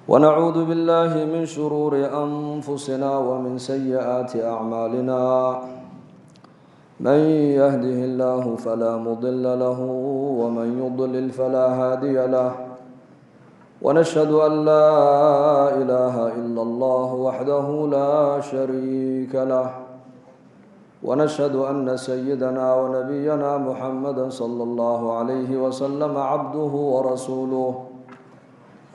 ونعوذ بالله من شرور أنفسنا ومن سيئات أعمالنا من يهده الله فلا مضل له ومن يضلل فلا هادي له ونشهد أن لا إله إلا الله وحده لا شريك له ونشهد أن سيدنا ونبينا محمدا صلى الله عليه وسلم عبده ورسوله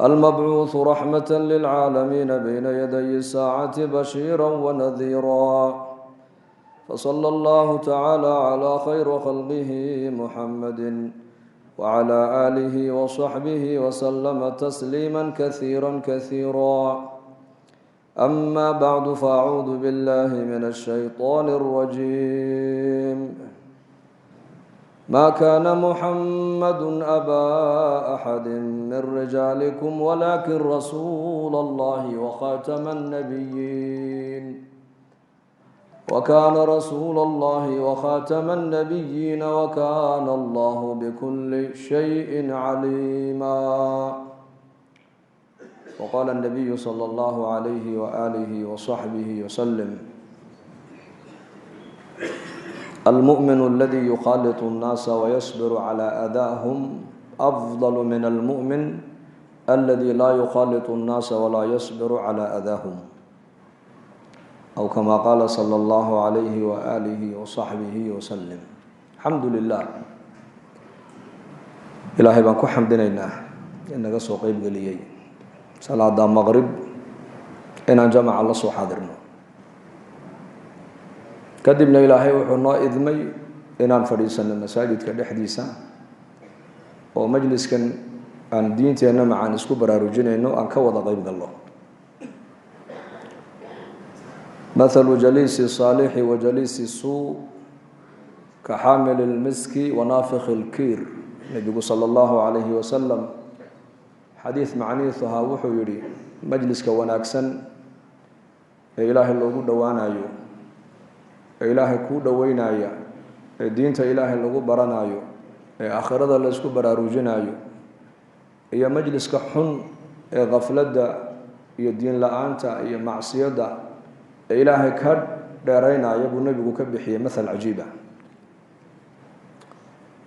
المبعوث رحمة للعالمين بين يدي الساعة بشيرا ونذيرا فصلى الله تعالى على خير خلقه محمد وعلى آله وصحبه وسلم تسليما كثيرا أما بعد فأعوذ بالله من الشيطان الرجيم ما كان محمد أبا أحد من رجالكم ولكن رسول الله وخاتم النبيين وكان رسول الله وخاتم النبيين وكان الله بكل شيء عليما وقال النبي صلى الله عليه وآله وصحبه وسلم المؤمن الذي يخالط الناس ويصبر على أذاهم أفضل من المؤمن الذي لا يخالط الناس ولا يصبر على أذاهم أو كما قال صلى الله عليه وآله وصحبه وسلم الحمد لله إلهي بان كو حمدنا إنك سو قيب قليي صلاة مغرب إن جمع الله سو حاضرنا kadibna ilaahay wuxuu noo idmay inaan fadhiisano masaajidka dhexdiisa oo majliskan aan diinteena macaan isku baraarujinayno aan ka wada qayb galno mathalu jalisi salih wa jalisi su ka hamil al-miski wa nafikh al-kir nabigu sallallahu alayhi wa sallam hadith macniisuha wuxuu yiri majliska wanaagsan ee ilaahay loogu dhawaanayo ee ilaahay ku dhaweynaya ee diinta ilaahay lagu baranayo ee aakhirada la isku baraarujinayo iyo majliska xun ee qaflada iyo diin la'aanta iyo macsiyada ee ilaahay ka dheeraynayo buu nabigu ka bixiyay masal ajiiba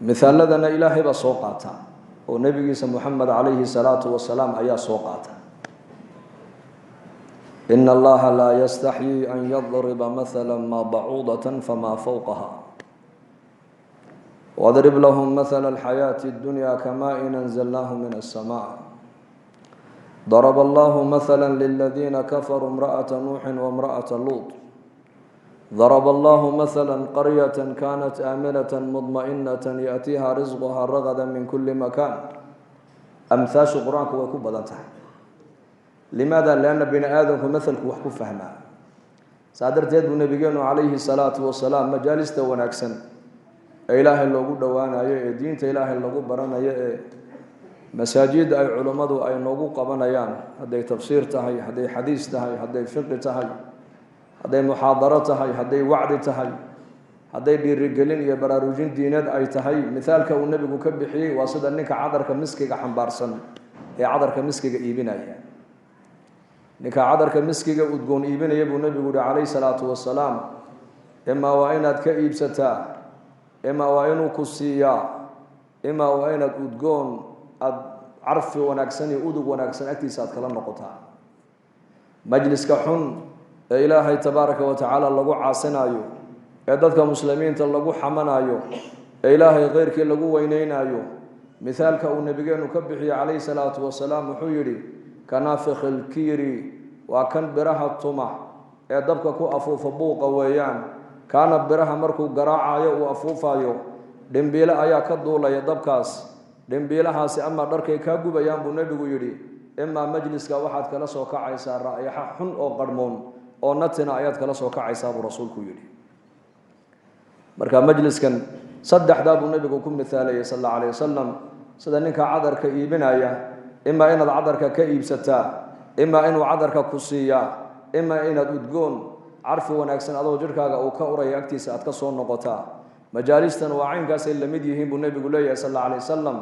misaladana ilaahay ba soo qaata oo nabigiisa Muhammad alayhi salatu wasalaam ayaa soo qaata إن الله لا يستحيي أن يضرب مثلا ما بعوضة فما فوقها واضرب لهم مثل الحياة الدنيا كماء أنزلناه من السماء ضرب الله مثلا للذين كفروا امرأة نوح وامرأة لوط ضرب الله مثلا قرية كانت آمنة مطمئنة يأتيها رزقها رغدا من كل مكان أمثاش قرآنك ويكون بدنتها لماذا؟ لأن بني آدم مثلك وحكو فهما سادرت يد نبينا عليه الصلاة والسلام مجالس وناكسن إله اللي قد وانا يا دين إله اللي قد برنا يا مساجد أي علماء أي نوقو قبنا يان هذا تفسير تهي هذا حديث تهي هذا فقه تهي هذا محاضرة تهي هذا وعد تهي هذا بالرجالين يا براروجين دينات أي تهي مثال كون النبي كبحي واصل أنك عذرك مسكك حنبارسن يا عذرك مسكك إيبنا يعني ninka cadarka miskiga udgoon iibinaya buu nabigu عليه الصلاة والسلام ima waa inaad ka iibsataa ima waa inuu ku siiyaa ima waa inaad udgoon ad carfi wanaagsan iyo udug wanaagsan agtiisa aad kala noqotaa majliska xun ee ilaahay tabaaraka wa tacaala lagu caasinayo ee dadka muslimiinta lagu xamanayo ee ilaahay qeyrkii lagu weyneynayo mithaalka uu nabigeenu ka bixiyay عليه الصلاة والسلام wuxuu yiri كنافخ الكيري وكان برها الطمع يدبك كو أفوف بوق ويان كان برها مركو قراعة وأفوفايو دنبيلا أيا كدولا يدبكاس دنبيلا هاسي أما دركي كاقو بيان بنبي يري إما مجلس كواحد كلا سوكا عيسى رأيها حن أو قرمون أو نتنا آيات كلا سوكا عيسى برسولك يري مركا مجلس كان صدح داب النبي كم مثالي صلى الله عليه وسلم صدنك عذر كإيبنا إما إن العذر كإيب ستا إما إنه عذر كقصية إما إن الدجون عرف ونكسن الله جرك أو كأوري أكتيس أتكسون نقطة مجالسنا وعين قاس إلا مديهم بالنبي قليه صلى الله عليه وسلم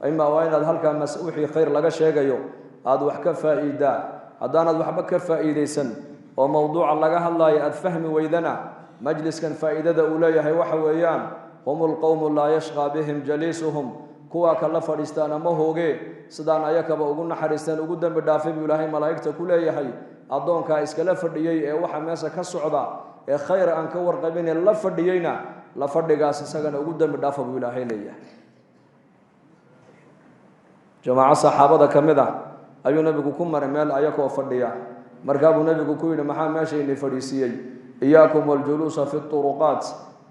إما وين الهلك مسؤوحي خير لقى شيء aad wax ka faa'iidaa haddaanad waxba ka faa'iidaysan oo mowduuca laga hadlaayo aad fahmi weydana majliskan faa'iidada uu leeyahay waxa weeyaan hum lqowmu laa yashqaa bihim jaliisuhum kuwaa kala fadhiistaana ma hooge sidaan ayakaba ugu naxariisteen ugu dembi dhaafay buu ilaahay malaa'igta ku leeyahay addoonkaa iskala fadhiyey ee waxa meesha ka socda ee khayr aan ka warqabin ee la fadhiyeyna la fadhigaas isagana ugu dembi dhaafa buu ilaahay leeyahay jamaaco saxaabada ka mid ah ayuu nebigu ku maray meel ayakoo fadhiya markaa buu nebigu ku yidhi maxaa meeshaynii fadhiisiiyey iyaakum waljuluusa fi turuqaat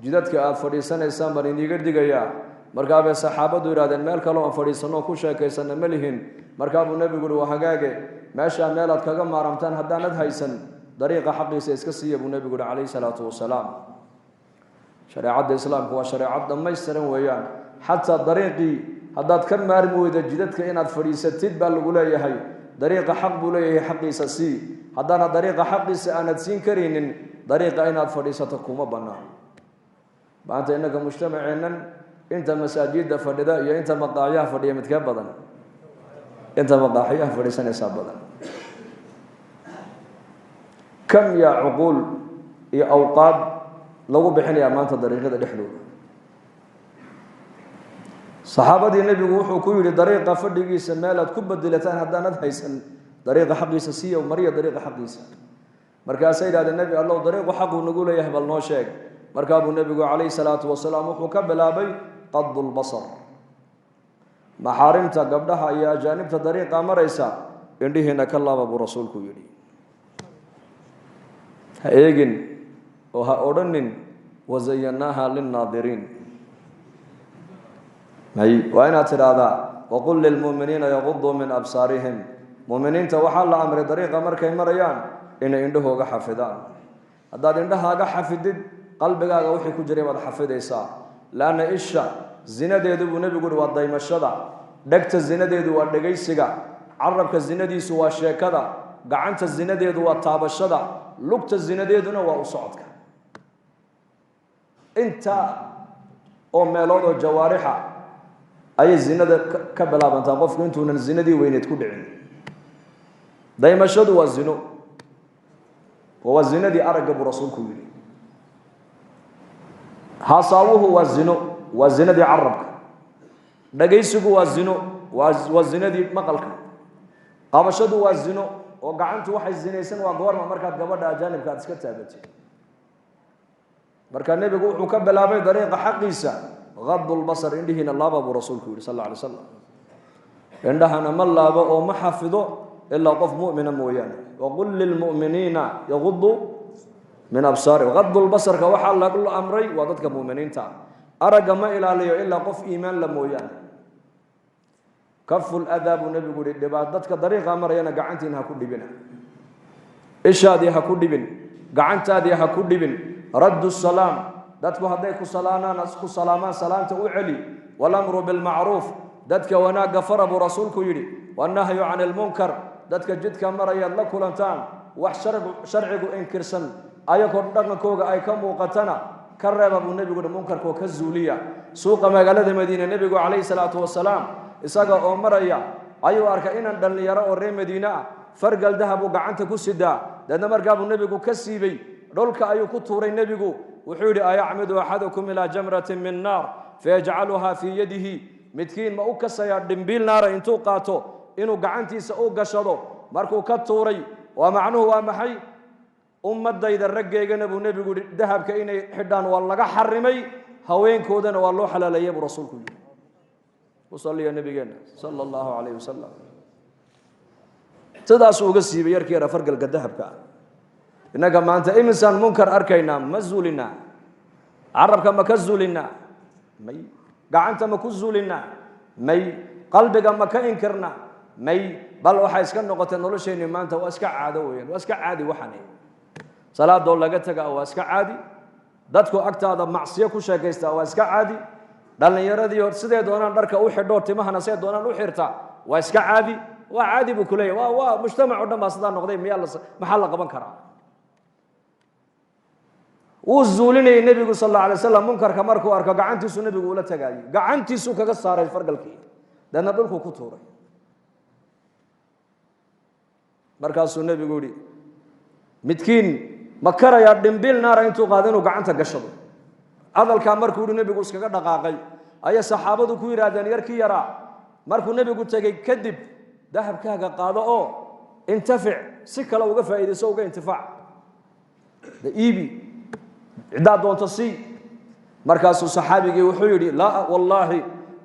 jidadka aad fadhiisanaysaan baan iniiga digayaa markaa bay saxaabadu yidhahdeen meel kale oon fadhiisanoo ku sheekaysana ma lihin markaa buu nebigu yihi waa hagaage meeshaa meelaad kaga maaramtaan haddaanad haysan dariiqa xaqiisa iska siiya buu nebigu yihi calayhi salaatu wasalaam shareecadda islaamku waa shareecad dhammaystiran weeyaan xataa dariiqii haddaad ka maarmi weyda jidadka inaad fadhiisatid baa lagu leeyahay dariiqa xaq buu leeyahay xaqiisa sii haddaana dariiqa xaqiisa aanad siin karaynin dariiqa inaad fadhiisato kuma bannaan maanta innaga mujtamaceennan inta masaajidda fadhida iyo inta maqaaxyaha fadhiya midkee badan inta maqaaxyaha fadhiisanaysaa badan kam yaa cuquul iyo awqaad lagu bixinayaa maanta dariiqyada dhexdooda saxaabadii nebigu wuxuu ku yidhi dariiqa fadhigiisa meelaad ku bedelataan haddaanad haysan dariiqa xaqiisa siiya mariya dariiqa xaqiisa markaasay yidhahdeen nebi allow dariiqu xaquu nagu leeyahay bal noo sheeg markaa buu nebigu calayhi salaatu wasalaam wuxuu ka bilaabay qadu lbasar maxaarimta gabdhaha iyo ajaanibta dariiqa maraysa indhihiina ka laaba buu rasuulku yidhi ha eegin oo ha odhanin wazayannaaha linnaadiriin waa inaad tidhaahdaa waqul lilmu'miniina yaquduu min absaarihim mu'miniinta waxaa la amray dariiqa markay marayaan inay indhahooga xafidaan haddaad indhahaaga xafidid qalbigaaga wixii ku jiray baad xafidaysaa laanna isha zinadeedu buu nebigu uhi waa daymashada dhegta zinadeedu waa dhegaysiga carabka zinadiisu waa sheekada gacanta zinadeedu waa taabashada lugta zinadeeduna waa u socodka inta oo meelood oo jawaarixa ayay zinada ka bilaabantaa qofku intuunan zinadii weyneed ku dhicin daymashadu waa zino waa zinadii aragga buu rasuulku yidhi haasaawuhu waa zino waa zinadii carabka dhagaysigu waa zino waa zinadii maqalka qabashadu waa zino oo gacantu waxay zinaysan waa goorma markaad gabadha ajaanibka aad iska taagatay markaa nebigu wuxuu ka bilaabay dariiqa xaqiisa qadu lbasar indhihiina laaba buu rasuulku yidhi sal alla alay slam indhahana ma laabo oo ma xafido ilaa qof mu'mina mooyaane waqul lilmu'miniina yaquduu min absaari qadu lbasarka waxaa lagu amray waa dadka mu'miniinta aragga ma ilaaliyo ilaa qof iimaan la mooyaane kafu ladaa buu nebigu yihi dhibaa dadka dariiqa marayana gacantiina ha ku dhibina ishaadii ha ku dhibin gacantaadii ha ku dhibin raddu salaam dadku hadday ku salaamaan salaamta u celi walamru bilmacruuf dadka wanaagga fara buu rasuulku yidhi wannahyu cani lmunkar dadka jidka marayaad la kulantaan wax sharcigu inkirsan ayagoo dhaqankooga ay ka muuqatana ka reeba buu nebigu yihi munkarkoo ka zuuliya suuqa magaalada madiine nebigu calayhi salaatu wasalaam isaga oo maraya ayuu arkay inaan dhallinyaro oo reer madiine ah fargal dahabuu gacanta ku sidaa deedna markaa buu nebigu ka siibay dhulka ayuu ku tuuray nebigu wuxuu yidhi ayacmidu axadukum ilaa jamratin min naar fayajcaluhaa fii yadihi midkiin ma u kasayaa dhimbiil naara intuu qaato inuu gacantiisa u gashado markuu ka tuuray waa macnuhu waa maxay ummadayda raggeygana buu nebigu yihi dahabka inay xidhaan waa laga xarimay haweenkoodana waa loo xalaaleeyay buu rasuulku yidhi usaliya nabigeena sala allahu calayhi wasalam sidaasuu uga siibay yarkii yara fargalka dahabka ah innaga maanta imisaan munkar arkaynaa ma zuulinaa carabka ma ka zuulinaa may gacanta ma ku zuulinaa may qalbiga ma ka inkirnaa may bal waxay iska noqotay nolosheenni maanta waa iska caado weeyaan waa iska caadi waxani salaadoo laga tagaa waa iska caadi dadku agtaada macsiyo ku sheekaystaa waa iska caadi dhallinyaradii hor sidee doonaan dharka u xidho timahana see doonaan u xirtaa waa iska caadi waa caadi buu ku leeyahay waa mujtamac oo dhan baa sidaa noqday maxaa la qaban karaa wuu zuulinayay nebigu sal alla alay wasalam munkarka markuu arko gacantiisu nebigu ula tagaayey gacantiisuu kaga saaray fargalkii deedna dhulkuu ku tuuray markaasuu nebigu yidhi midkiin ma karayaa dhimbil naara intuu qaado inuu gacanta gashado hadalkaa markuu yidhi nebigu iskaga dhaqaaqay ayay saxaabadu ku yidhaahdeen yarkii yaraa markuu nebigu tegey kadib dahabkaaga qaado oo intafic si kale uga faa'iidayso uga intifaac iibi ciddaa doonto sii markaasuu saxaabigii wuxuu yidhi laa wallaahi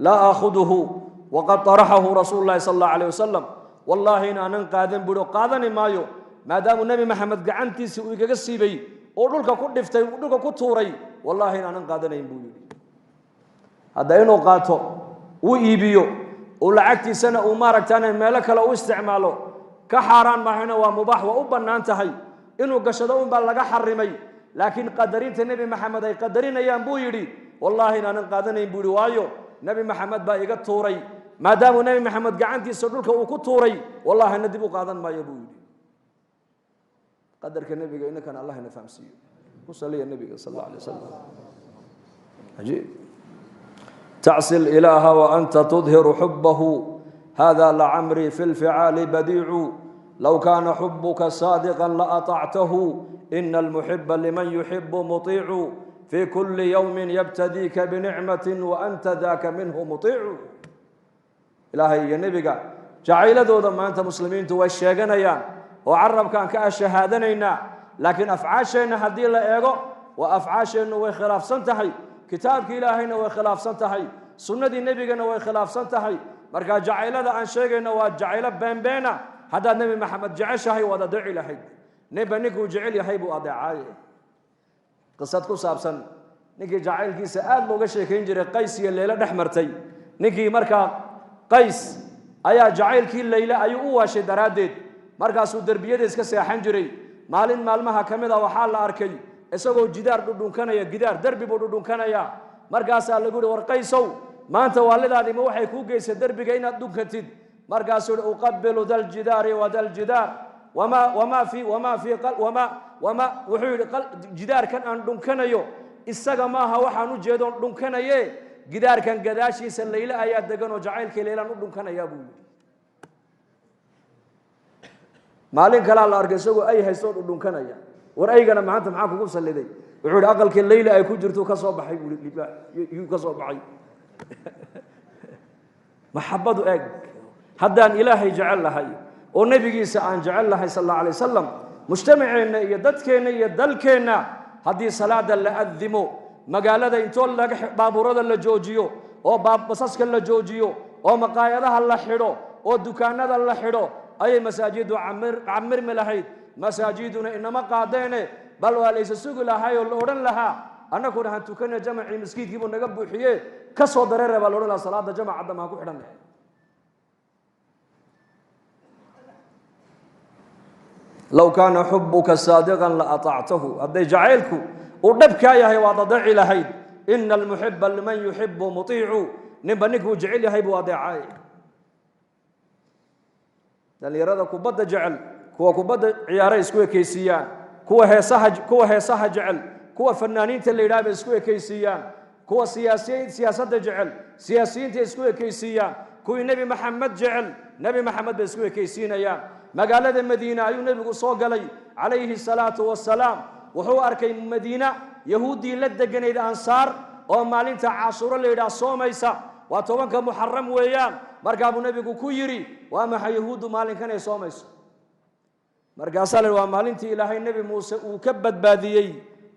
laa aakhuduhu waqad taraxahu rasuulu llahi sala allahu alayh wasalam wallaahi inaanan qaadan buhi oo qaadani maayo maadaamuu nebi maxamed gacantiisii uu igaga siibay oo dhulka ku dhiftay uu dhulka ku tuuray wallaahi inaanan qaadanayn buu yidhi hadda inuu qaato uu iibiyo uu lacagtiisana uu maaragtaane meelo kale u isticmaalo ka xaaraan maahayna waa mubaax waa u bannaan tahay inuu gashado unbaa laga xarimay laakiin qadarinta nebi maxamed ay qadarinayaan buu yidhi wallaahi inaanan qaadanayn buu yidhi waayo nebi maxamed baa iga tuuray maadaamuu nebi maxamed gacantiisa dhulka uu ku tuuray wallahina dib u qaadan maayo buu yidhi qadarka nebiga inankana allah ina fahamsiiyo ku saliya nebiga sal alla alay wasalam cajiib تعصي الإله وأنت تظهر حبه هذا لعمري في الفعال بديع لو كان حبك صادقا لأطعته إن المحب لمن يحب مطيع في كل يوم يبتديك بنعمة وأنت ذاك منه مطيع إلهي يا نبيك جعيل دودا ما أنت مسلمين توشيغنا يا وعرب كان كأشهادنا لكن أفعاشنا هدي الله إيغو وأفعاشنا وخلاف سنتحي kitaabka ilaahayna way khilaafsan tahay sunnadii nebigana way khilaafsan tahay marka jacaylada aan sheegayna waa jacaylo beenbeena haddaad nebi maxamed jeceshahay waad adeeci lahayd ninba ninkuu jecel yahay buu adeecaaye qisad ku saabsan ninkii jacaylkiisa aad looga sheekayn jiray qays iyo leylo dhex martay ninkii markaa qays ayaa jacaylkii leylo ayuu u waashay daraaddeed markaasuu derbiyada iska seexan jiray maalin maalmaha ka mid a waxaa la arkay isagoo jidaar dhudhunkanaya gidaar derbi buu dhudhunkanaya markaasaa lagu yidhi war qaysow maanta waalidaadima waxay kuu geysay derbiga inaad dhunkatid markaasuu yidhi uqabilu daljidaari wadaljidaar wuxuu yidhi jidaarkan aan dhunkanayo isaga maaha waxaan u jeedoon dhunkanaye gidaarkan gadaashiisa leyle ayaa degan oo jacaylkii leylaan u dhunkanayaa buu yidhi maalin kalaa la arkay isagoo ay haystoo dhudhunkanaya war aygana maanta maxaa kugu saliday wuxuu yidhi aqalkii leyla ay ku jirto ka soo baxay yuu ka soo baxay maxabadu eeg haddaan ilaahay jecel lahay oo nebigiisa aan jecel lahay sal alla alay wasalam mujtamaceenna iyo dadkeenna iyo dalkeenna haddii salaada la adimo magaalada intoo baabuurada la joojiyo oo basaska la joojiyo oo maqaayadaha la xidho oo dukaanada la xidho ayay masaajidu camirmi lahayd masaajiduna inama qaadeene bal waa laysa sugi lahay oo la odhan lahaa annaguna han tukana jamacii miskiidkii buu naga buuxiye ka soo dareere baa la odhan lahaa salaada jamaca dama ha ku xidhan lahay low kaana xubuka saadiqan la aطactahu hadday jacaylku uu dhabkaa yahay waad adeeci lahayd ina almuxiba liman yuxibu muطiicu ninba ninkuu jecel yahay buu adeecay dhalinyarada kubadda jecel kuwa kubadda ciyaaray isku ekaysiiyaan kuwa heesaha jecel kuwa fanaaniinta la yidhaahba isku ekaysiiyaan kuwa siyaasadda jecel siyaasiyiinta isku ekaysiiyaan kuwii nebi maxamed jecel nebi maxamed bay isku ekaysiinayaan magaalada madiina ayuu nebigu soo galay calayhi salaatu wasalaam wuxuu arkay madiina yahuuddii la deganayd ansaar oo maalinta cashuuro la yidhaah soomaysa waa 10 muxaram weeyaan markaa buu nebigu ku yidhi waa maxay yahuuddu maalinkan ay soomayso markaasaa la waa maalintii ilaahay nebi muuse uu ka badbaadiyey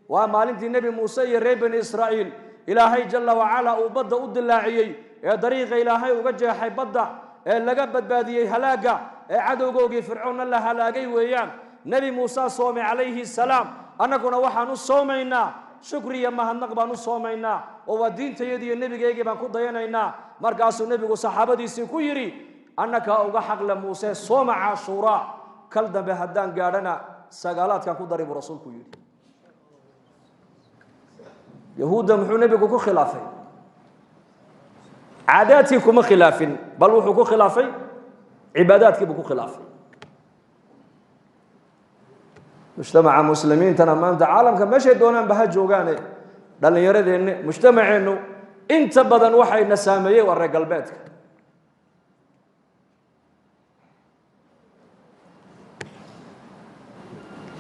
waa maalintii nebi muuse iyo reer bani israa'iil ilaahay jalla wacala uu badda u dilaaciyey ee dariiqa ilaahay uga jeexay badda ee laga badbaadiyey halaaga ee cadowgoogii fircoonna la halaagay weeyaan nebi muuse soomay calayhi salaam annaguna waxaan u soomaynaa shukri iyo mahadnaq baan u soomaynaa oo waa diintayadii iyo nebigeygii baan ku dayanaynaa markaasuu nebigu saxaabadiisii ku yidhi annakaa uga xaqle muuse sooma cashuuraa kal dambe haddaan gaadhana sagaalaadkan ku dari buu rasuulku yidhi yahuudda muxuu nebigu ku khilaafay caadaadkii kuma khilaafin bal wuxuu ku khilaafay cibaadaadkii buu ku khilaafay mujtamaca muslimiintana maanta caalamka meeshay doonaanba ha joogaane dhallinyaradeenna mujtamaceennu inta badan waxayna saameeyey waa reer galbeedka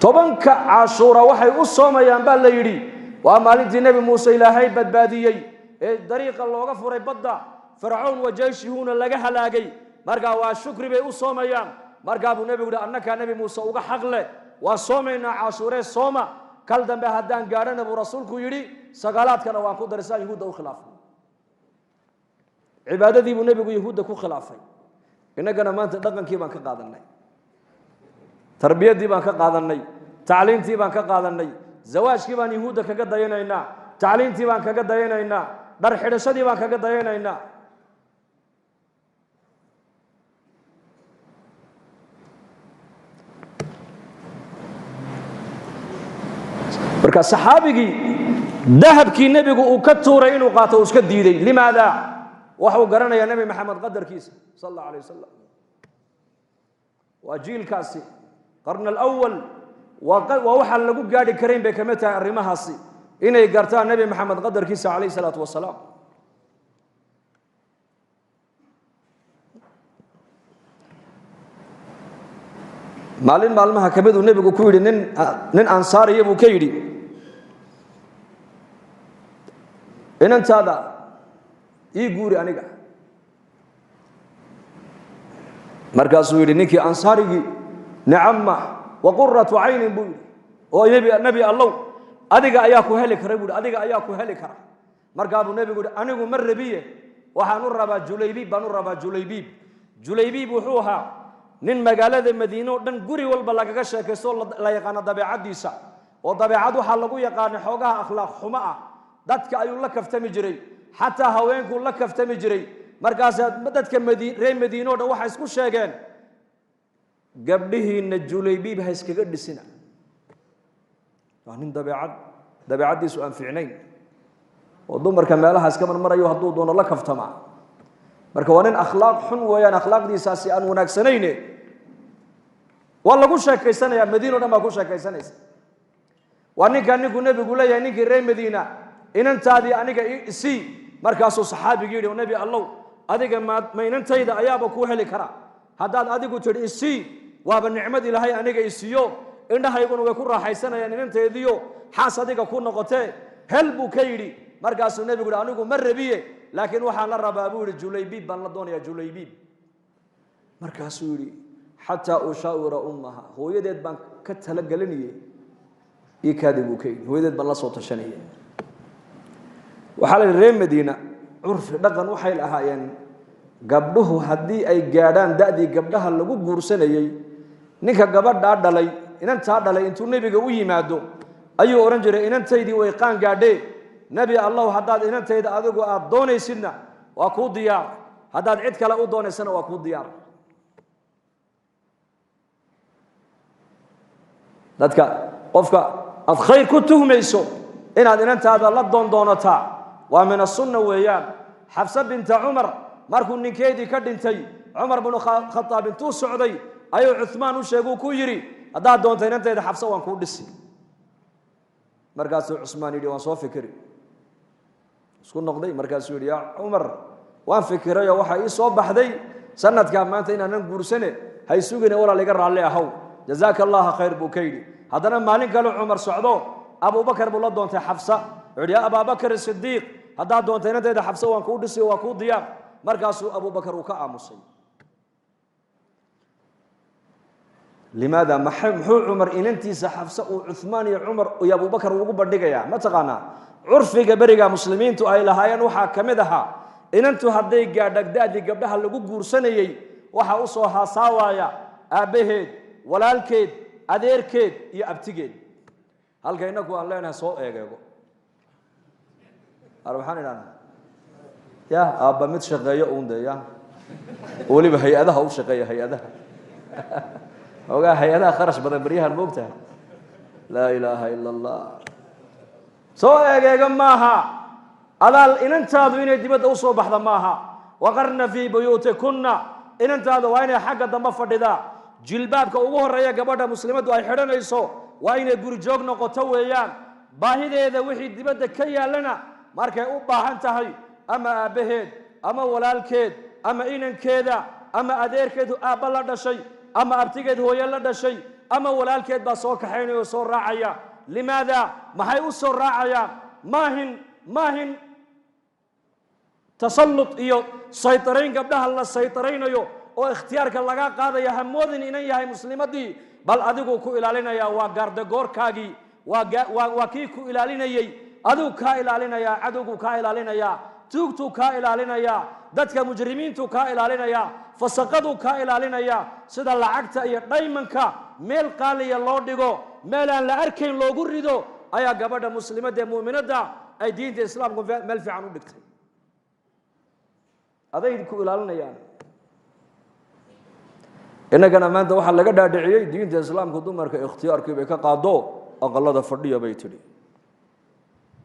tobanka cashuura waxay u soomayaan baa la yidhi waa maalintii nebi muuse ilaahay badbaadiyey ee dariiqa looga furay badda fircoon wajeyshihuuna laga halaagay markaa waa shukri bay u soomayaan markaa buu nebigu yidhi annakaa nebi muuse uga xaq leh waa soomaynaa cashuuree sooma kal dambe haddaan gaadhana buu rasuulku yidhi sagaalaadkana waan ku daray saa yuhuudda u khilaafay cibaadadii buu nebigu yuhuudda ku khilaafay innagana maanta dhaqankii baan ka qaadanay tarbiyadii baan ka qaadanay tacliintii baan ka qaadanay zawaajkii baan yuhuudda kaga dayanaynaa tacliintii baan kaga dayanaynaa dhar xidhashadii baan kaga dayanaynaa marka saxaabigii dahabkii nebigu uu ka tuuray inuu qaato uu iska diiday limaada waxuu garanayaa nebi maxamed qadarkiisa sal allahu alayh wasalam waa jiilkaasi qarn alawal waa waxaan lagu gaadhi karayn bay kamid tahay arrimahaasi inay gartaan nebi maxamed qadarkiisa calayhi salaatu wasalaam maalin maalmaha kamid uu nebigu ku yidhi nin ansaariya buu ka yidhi inantaada ii guuri aniga markaasuu yidhi ninkii ansaarigii nicama wa quratu caynin buu yidhi oo nebi allow adiga ayaa ku heli kara buu yidhi adiga ayaa ku heli kara markaa buu nebigu yidhi anigu ma rabiye waxaan u rabaa julaybiib baan u rabaa julaybiib wuxuu ahaa nin magaalada madiine oo dhan guri walba lagaga sheekaysto la yaqaano dabeecaddiisa oo dabeecad waxaa lagu yaqaana xoogaha akhlaaq xumo ah dadka ayuu la kaftami jiray xataa haweenkuu la kaftami jiray markaasaa dadka reer madiine o dhan waxay isku sheegeen gabdhihiinna julaybiib ha iskaga dhisina waa nin dabeecaddiisu aan fiicnayn oo dumarka meelaha iska marmarayo hadduu doono la kaftamaa marka waa nin akhlaaq xun weeyaan akhlaaqdiisaasi aan wanaagsanayne waa lagu sheekaysanayaa madiine o dhan baa ku sheekaysanaysa waa ninkaa ninkuu nebigu leeyahay ninkii reer madiina inantaadii aniga isii markaasuu saxaabigii yidhi nebi allow adiga ma inantayda ayaaba kuu heli kara haddaad adigu tidhi isii waaba nicmad ilaahay aniga isiiyo indhahayguna way ku raaxaysanayaan inanteediyo xaas adiga ku noqotee hel buu ka yidhi markaasuu nebigu yidhi anigu ma rabiye laakiin waxaan la rabaa buu yidhi julaybiib baan la doonayaa julaybiib markaasuu yidhi xataa ushaawira ummaha hooyadeed baan ka talagelinayey ii kaadi buu ka yidhi hooyadeed baan la soo tashanayay waxaa la yidhi reer madiina curfi dhaqan waxay lahaayeen gabdhuhu haddii ay gaadhaan da'dii gabdhaha lagu guursanayey ninka gabadhaa dhalay inantaa dhalay intuu nebiga u yimaado ayuu odhan jiray inantaydii way qaan gaadhee nebi allahu haddaad inantayda adigu aad doonaysidna waa kuu diyaar haddaad cid kale u doonaysana waa kuu diyaar dadka qofka aad khayr ku tuhmayso inaad inantaada la doondoonataa waa min asunna weeyaan xabse binta cumar markuu ninkeedii ka dhintay cumar binu khataab intuu socday ayuu cuhmaan u sheeguu ku yidhi haddaad doonta inantayda xabse waan kuu dhisi markaasuu cusmaan yidhi waan soo fikiri isku noqday markaasuu yidhi yaa cumar waan fikirayoo waxaa ii soo baxday sanadkaa maanta inaanan guursane hay sugine walaal iga raalli ahow jazaaka allaha khayr buu ka yidhi haddana maalin kale cumar socdo abubakar buu la doontay xabsa wuxuu yidhi yaa abaabakar sidiiq haddaad doonta inantayda xabse waan kuu dhisi waa kuu diyaar markaasuu abubakar uu ka aamusay limaada muxuu cumar inantiisa xabse uu cuhmaan iyo cumar iyo abubakar ugu bandhigayaa ma taqaanaa curfiga beriga muslimiintu ay lahaayeen waxaa ka mid ahaa inantu hadday gaadhagdaadii gabdhaha lagu guursanayey waxaa u soo haasaawaya aabbaheed walaalkeed adeerkeed iyo abtigeed halka inaku aan leenahay soo eegeego waxaan idhahnaa ya aabba mid shaqeeyo uun dee ya weliba hay-adaha u shaqeeya hay-adaha ogaa hay-adaha kharash badan baryahan moogtahay laa ilaaha ila allah soo eegeega maaha adaal inantaadu inay dibadda u soo baxda maaha waqarna fii buyuutikunna inantaadu waa inay xagga dambe fadhidaa jilbaabka ugu horeeya gabadha muslimaddu ay xidhanayso waa inay gurijoog noqoto weeyaan baahideeda wixii dibadda ka yaallana markay u baahan tahay ama aabbaheed ama walaalkeed ama inankeeda ama adeerkeedu aabba la dhashay ama abtigeed hooye la dhashay أما ولالكيد باسو كحين وسو راعيا لماذا ما هي أسو راعيا ما هن تسلط إيو سيطرين قبلها الله سيطرين إيو oo ikhtiyarka laga qaadayo hamoodin inay yahay muslimadii bal adigu ku ilaalinaya waa garda goorkaagi waa kii ku ilaalinayay adigu ka ilaalinaya cadowgu ka ilaalinaya tuugtu ka ilaalinaya dadka mujrimiintu ka ilaalinaya fasaqadu ka ilaalinaya sida lacagta iyo dhaymanka meel qaaliya loo dhigo meel aan la arkayn loogu rido ayaa gabadha muslimadda muuminada ay diinta islaamku meel fiican u dhigtay aday ku ilaalinayaan inagana maanta waxa laga dhaadhiciyay diinta islaamku dumarka ikhtiyaarkii bay ka qaado aqalada fadhiya bay tiri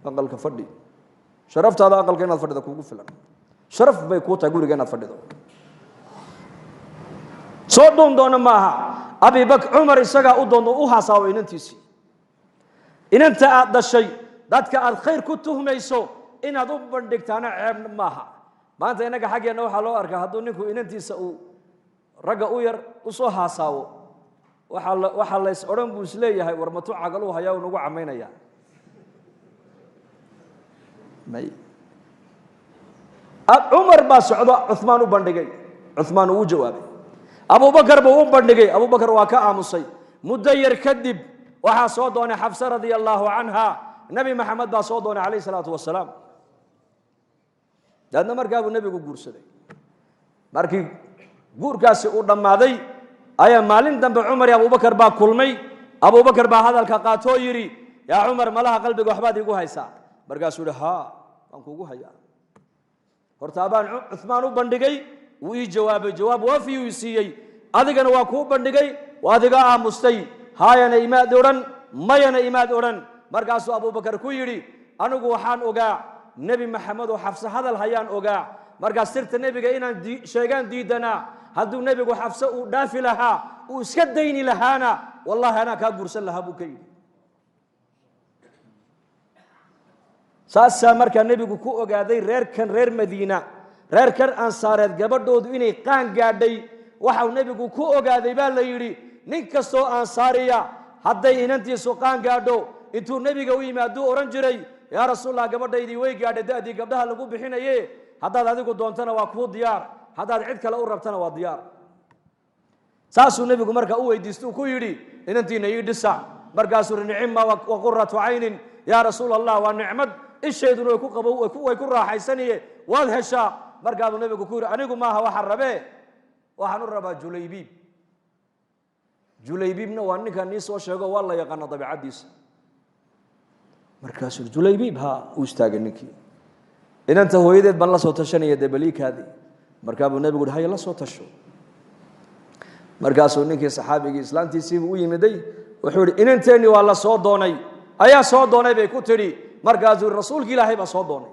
aqalka fadhi sharaftaada aqalka inaad fadhida kugu filan sharaf bay ku tahay guriga inaad fadhido soo doona maaha abi bakr umar isaga u doono u haasaaway inantiisi inanta aad dashay dadka aad khayr ku tuhmayso inaad u bandhigtaana ceeb maaha maanta inaga xageena waxa loo arkaa hadduu ninku inantiisa uu ragga u yar u soo haasaawo waxa la is oran buu isleeyahay war matu cagalu hayaa uu nagu camaynaya may Umar baa socdo Uthman u bandhigay Uthman uu jawaabay Abu Bakar buu u bandhigay Abu Bakar waa ka aamusay muddo yar kadib waxa soo doonay Xafsa radiyallahu anha Nabi Muhammad baa soo doonay alayhi salaatu wasalaam dadna markaa uu nabigu guursaday markii guurkaasi uu dhamaaday ayaa maalin dambe Umar iyo Abu Bakar baa kulmay Abu Bakar baa hadalka qaato yiri yaa Umar malaha qalbiga waxbaad igu haysaa markaas uu ha aan kugu hayaa hortaabaan Uthman u bandhigay uu ii jawaabay jawaab waafi uu siiyay adigana waa ku bandhigay waa adiga aamustay haayana imaad oran mayana imaad oran markaas Abu Bakar ku yiri anigu waxaan ogaa Nabi Muhammad oo Xafsa hadal hayaan ogaa markaas sirta nabiga inaan sheegan diidana hadduu nabigu Xafsa uu dhaafi lahaa uu iska dayni lahaana wallahi ana ka gursan lahaa buu kay saasa marka nabigu ku ogaaday reer Madiina reerkan ansaareed gabadhoodu inay qaan gaadhay waxa nabigu ku ogaaday baa la yiri nin kasto ansaariya hadday inantiisu qaan gaadho intuu nabiga u yimaado oran jiray ya rasuulullah gabadhaydii way gaadhay daadii gabdhaha lagu bixinaye haddaad adigu doontana waa ku diyaar haddaad cid kale u rabtana waa diyaar saasuu nabigu marka u weydiistay ku yiri inantiina ii dhisa markaasuu nicma wa qurratu aynin ya rasuulallah wa ni'mad isheeduna way ku qabow way ku raaxaysaniye waad heshaa markaasuu nabigu ku yiri anigu maaha waxa rabee waxaan u rabaa Julaybibna waa ninkan ii soo sheego waa la yaqaan dabiicadiisa markaasuu Julaybib ha u istaagay ninkii inanta hooyadeed ban la soo tashanaya dabaliikaadi markaa buu nabigu hay la soo tasho markaasuu ninkii saxaabigii islaantiisii u yimiday wuxuu yiri inanteeni waa la soo doonay ayaa soo doonay bay ku tiri markaasuu rasuulkii ilaahay baa soo doonay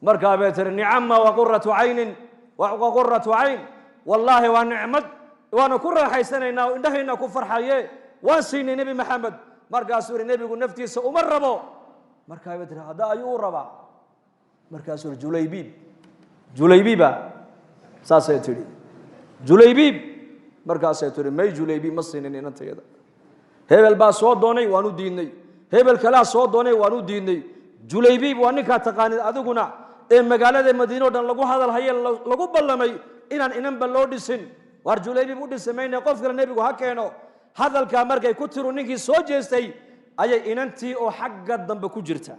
markaa bay tiri ni'amma wa qurratu aynin wa qurratu ayn wallahi wa ni'mad waana ku raaxaysanayna indhahayna ku farxaye waan siinay nabi Muhammad markaasuu nabigu naftiisa uma rabo markaa bay tiri hada ayuu rabaa markaasuu Julaybiba saasay tiri Julaybib markaasay tiri may Julaybib ma siinin inantayada hebel baa soo doonay waanu diinay hebel kala soo doonay waanu diinay Julaybib waa ninka taqaanid adiguna ee magaalada Madiina oo dhan lagu hadal hayay lagu ballamay inaan inanba loo dhisin war Julaybib u dhisamayna qof kale nabigu ha keeno hadalka markay ku tiru ninkii soo jeestay ayay inantii oo xagga dambe ku jirta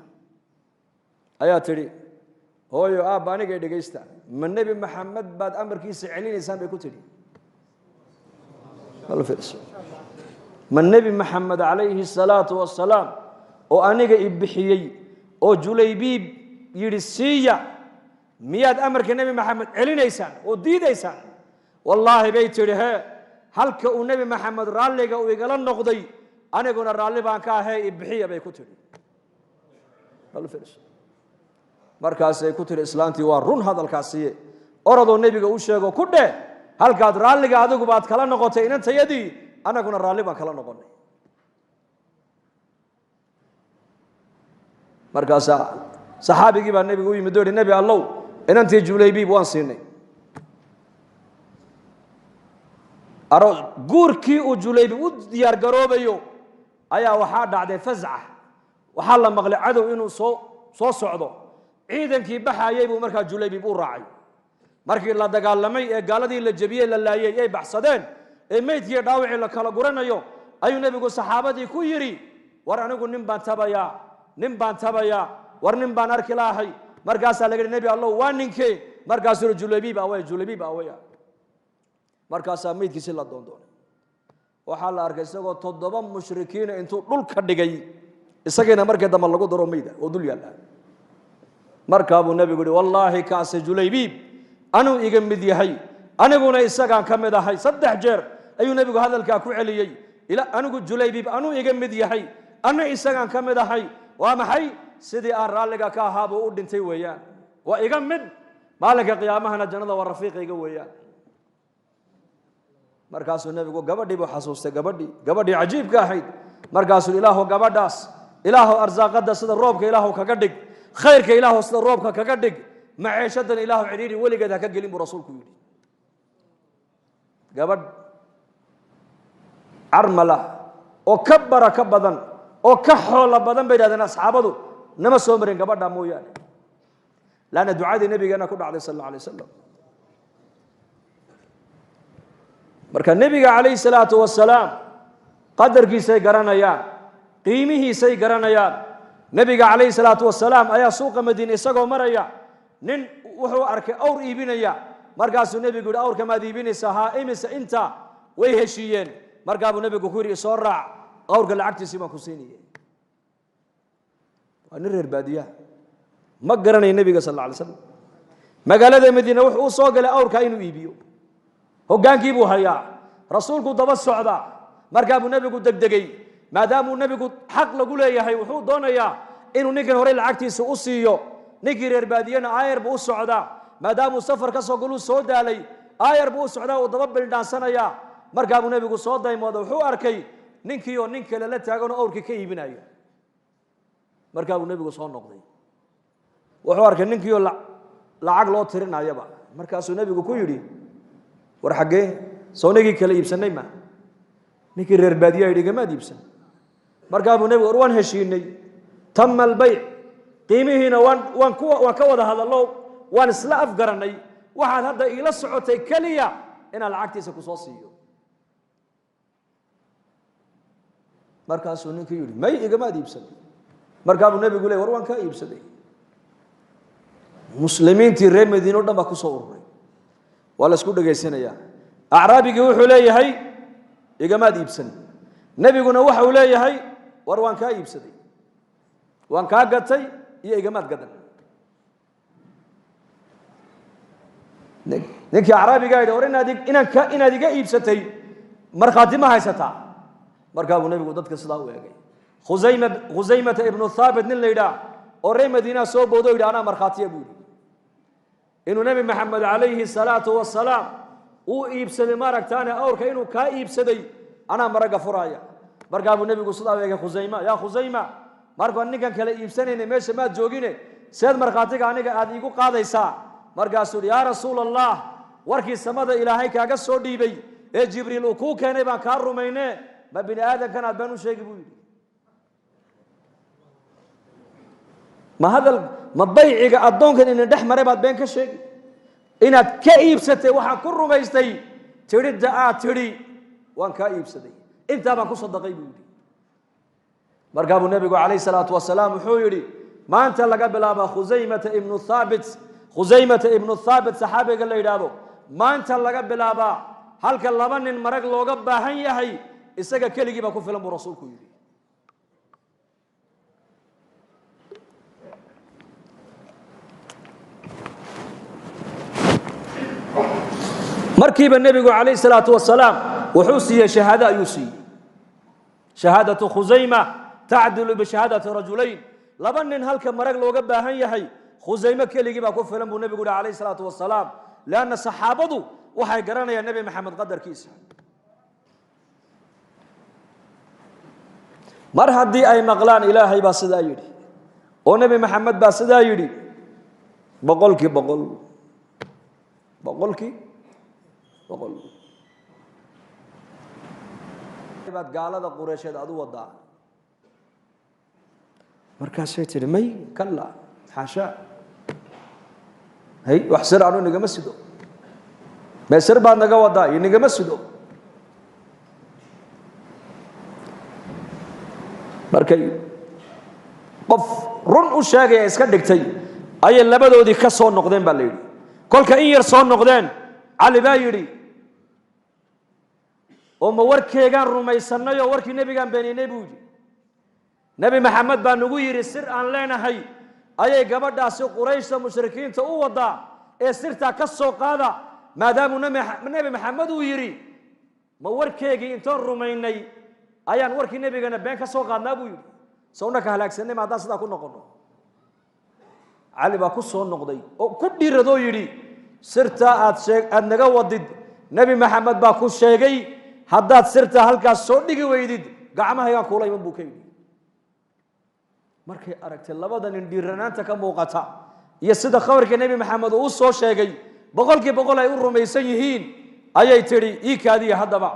ayaa tiri hooyo aniga dhageysta ma nabi Muhammad baad amarkiisa celinaysan bay ku tiri ma nabi Muhammad alayhi salatu wassalam oo aniga ibixiyay oo Julaybib yiri siiya miyaad amarka nabi Muhammad celinaysan oo diidaysan wallahi bay tiri halka uu nabi Muhammad raaliga uu igala noqday aniguna raali baan ka ahay ibixiya bay ku tiri markaas ay ku tiri islaantii waa run hadalkaasi orodoo nabiga u sheego ku dheh halkaad raaliga adigu baad kala noqotay inantayadii anaguna raali baan kala noqonay markaas saxaabigii baa nabiga u yimid oo nabi Allah inantii Julaybib waan siinay guurkii uu Julaybiib u diyaar garoobayo ayaa waxaa dhacday fasca waxaa la maqlay cadow inuu soo socdo ciidankii baxayay buu markaa Julaybiib u raacay markii la dagaalamay ee gaaladii la jabiyay la laayay ay baxsadeen ee meydkii dhaawacii la kala guranayo ayuu nabigu saxaabadii ku yiri war anigu nin baan tabaya war nin baan arki lahay markaas la yiri nabi Allah waa ninkee markaas Julaybiib awaya markaas meydkiisa la doondoonay waxa la arkay isagoo 7 mushrikiin intuu dhulka dhigay isagana markii dambe lagu daro meeyda oo dul yaala markaa buu nabigu yiri wallahi kaas Julaybiib anu iga mid yahay aniguna isagaan ka mid ahay 3 jeer ayuu nabigu hadalka ku celiyay ila anigu Julaybiib anu iga mid yahay ana isagaan ka mid ahay waa maxay sidii aan raaliga ka ahaabo u dhintay weeyaan waa iga mid maalinka qiyaamahana jannada waa rafiiqiga weeyaan markaasuu nabigu gabadhii buu xasuustay gabadhii cajiibka ahayd markaasuu ilaahu gabadhaas ilaahu arsaaqada sida roobka ilaahu kaga dhig khayrka ilaahu sida roobka kaga dhig maciishadan ilaahu ciriiri weligeed ha ka gelin buu rasuulku yidhi gabadh carmala oo ka baraka badan oo ka xoolo badan bay yidhahdeen asxaabadu nama soo marin gabadha mooyaane laana ducadii nabigeena ku dhacday sallallahu alayhi wasallam marka nabiga calayhi salaatu wasalaam qadarkiisay garanayaan qiimihiisay garanayaan nabiga calayhi salaatu wasalaam ayaa suuqa madiina isagoo maraya nin wuxuu arkay awr iibinaya markaasuu nabigu yiri awrka maad iibinaysaa ha imisa inta way heshiiyeen markaa buu nabigu ku yiri soo raac awrka lacagtiisii baan ku siinayay waa nin reer baadiya ma garanay nabiga sallallahu alayhi wasallam magaalada madiina wuxuu soo galay awrka inuu iibiyo hogaankii buu hayaa rasuulku daba socda markaa buu nabigu degdegay maadaama nabigu xaq lagu leeyahay wuxuu doonayaa inuu ninkan hore lacagtiisa u siiyo ninkii reer baadiyana aayar buu u socdaa maadaama safar ka soo galuu soo daalay aayar buu u socdaa oo daba bildhaansanaya markaa buu nabigu soo daymooday wuxuu arkay ninkii oo nin kale la taagan oo awrkii ka iibinayo markaa buu nabigu soo noqday wuxuu arkay ninkii oo lacag loo tirinayaba markaasuu nabigu ku yidhi war xagee soonigii kala iibsanay ma ninkii reer baadiya yidhi gamaad iibsan markaa buu nabigu waan heshiinay tamma albayc qiimihiina waan ka wada hadallo waan isla afgaranay waxaad hadda ila socotay kaliya inaan lacagtiisa ku soo siiyo markaasuu ninkii yidhi may igamaad iibsan markaa buu nabigu leeyahay war waan ka iibsaday muslimiintii reer madiina oo dhan baa ku soo ururay waa la isku dhageysanayaa acraabigii wuxuu leeyahay igamaad iibsan nabiguna waxa uu leeyahay war waan kaa iibsaday waan kaa gatay iyo igamaad gadan ninkii acraabiga yidhi war inaad iga iibsatay markhaati ma haysataa markaa buu nabigu dadka sidaa u eegay khusaymata ibnu thaabit nin la yidhaah oo reer madiinaa soo boodo yidhi anaa markhaatiya buu yidhi inuu nabi maxamed calayhi salaatu wasalaam uu iibsaday maaragtaane awrka inuu kaa iibsaday anaa maraga furaaya markaa buu nabigu sidaa u eegay khusayma yaa khusayma markaan ninkan kale iibsanayna meesha maad joogine seed markhaatiga aniga aad iigu qaadaysaa markaasuu yidhi yaa rasuul allah warkii samada ilaahay kaaga soo dhiibay ee jibriil uu kuu keenay baan kaa rumayne ma bini aadamkan aad baan u sheegi buu yidhi ma bayciga addoonkan ina dhex maray baad been ka sheegi inaad ka iibsatay waxaan ku rumaystay tiridda aad tidhi waan kaa iibsaday intaa baan ku sadaqay buu yidhi markaa buu nabigu calayhi salaatu wasalaam wuxuu yidhi maanta laga bilaaba khusaymata ibnu thaabit saxaabiga la yidhaahdo maanta laga bilaabaa halka 2 nin marag looga baahan yahay isaga keligii baa ku filan buu rasuulku yidhi markiiba nabigu calayhi salaatu wasalaam wuxuu siiyey shahaado ayuu siiyey shahaadatu khusayma tacdilu bishahaadati rajulayn 2 nin halka marag looga baahan yahay khusayma keligii baa ku filan buu nabigu yidhi calayhi salaatu wasalaam leanna saxaabadu waxay garanayaan nebi maxamed qadarkiisa mar haddii ay maqlaan ilaahay baa sidaa yidhi oo nebi maxamed baa sidaa yidhi boqolkii boqol baad gaalada qureysheed aad u wadaa markaasay tiri may kalla xaasha hay wax sir aanu nigama sido meesir baad naga wadaa inagama sido markay qof run u sheegay iska dhigtay ay labadoodii ka soo noqdeen baa leeyahay kolka in yar soo noqdeen cali baa yiri oo ma warkeegan rumaysanayo warkii nabigan beeninay buu yiri nabi maxamed baa nagu yiri sir aan leenahay ayay gabadhaasi qurayshta mushrikiinta u wadaa ee sirta ka soo qaada maadaama nabi maxamed uu yiri ma warkeegii intaan rumaynay ayaan warkii nabigana been ka soo qaadnaa buu yiri soona ka halaagsanay ma haddaan sidaa ku noqono cali baa ku soo noqday oo ku dhiiradoo yiri sirta aad naga wadid nabi maxamed baa ku sheegay haddaad sirta halkaas soo dhigi weydid gacmahayga kula iman buu ka yiri markay aragtay labadan dhiiranaanta ka muuqata iyo sida khabarka nabi maxamed uu soo sheegay boqolkii boqol ay u rumaysan yihiin ayay tiri ii kaadiya haddaba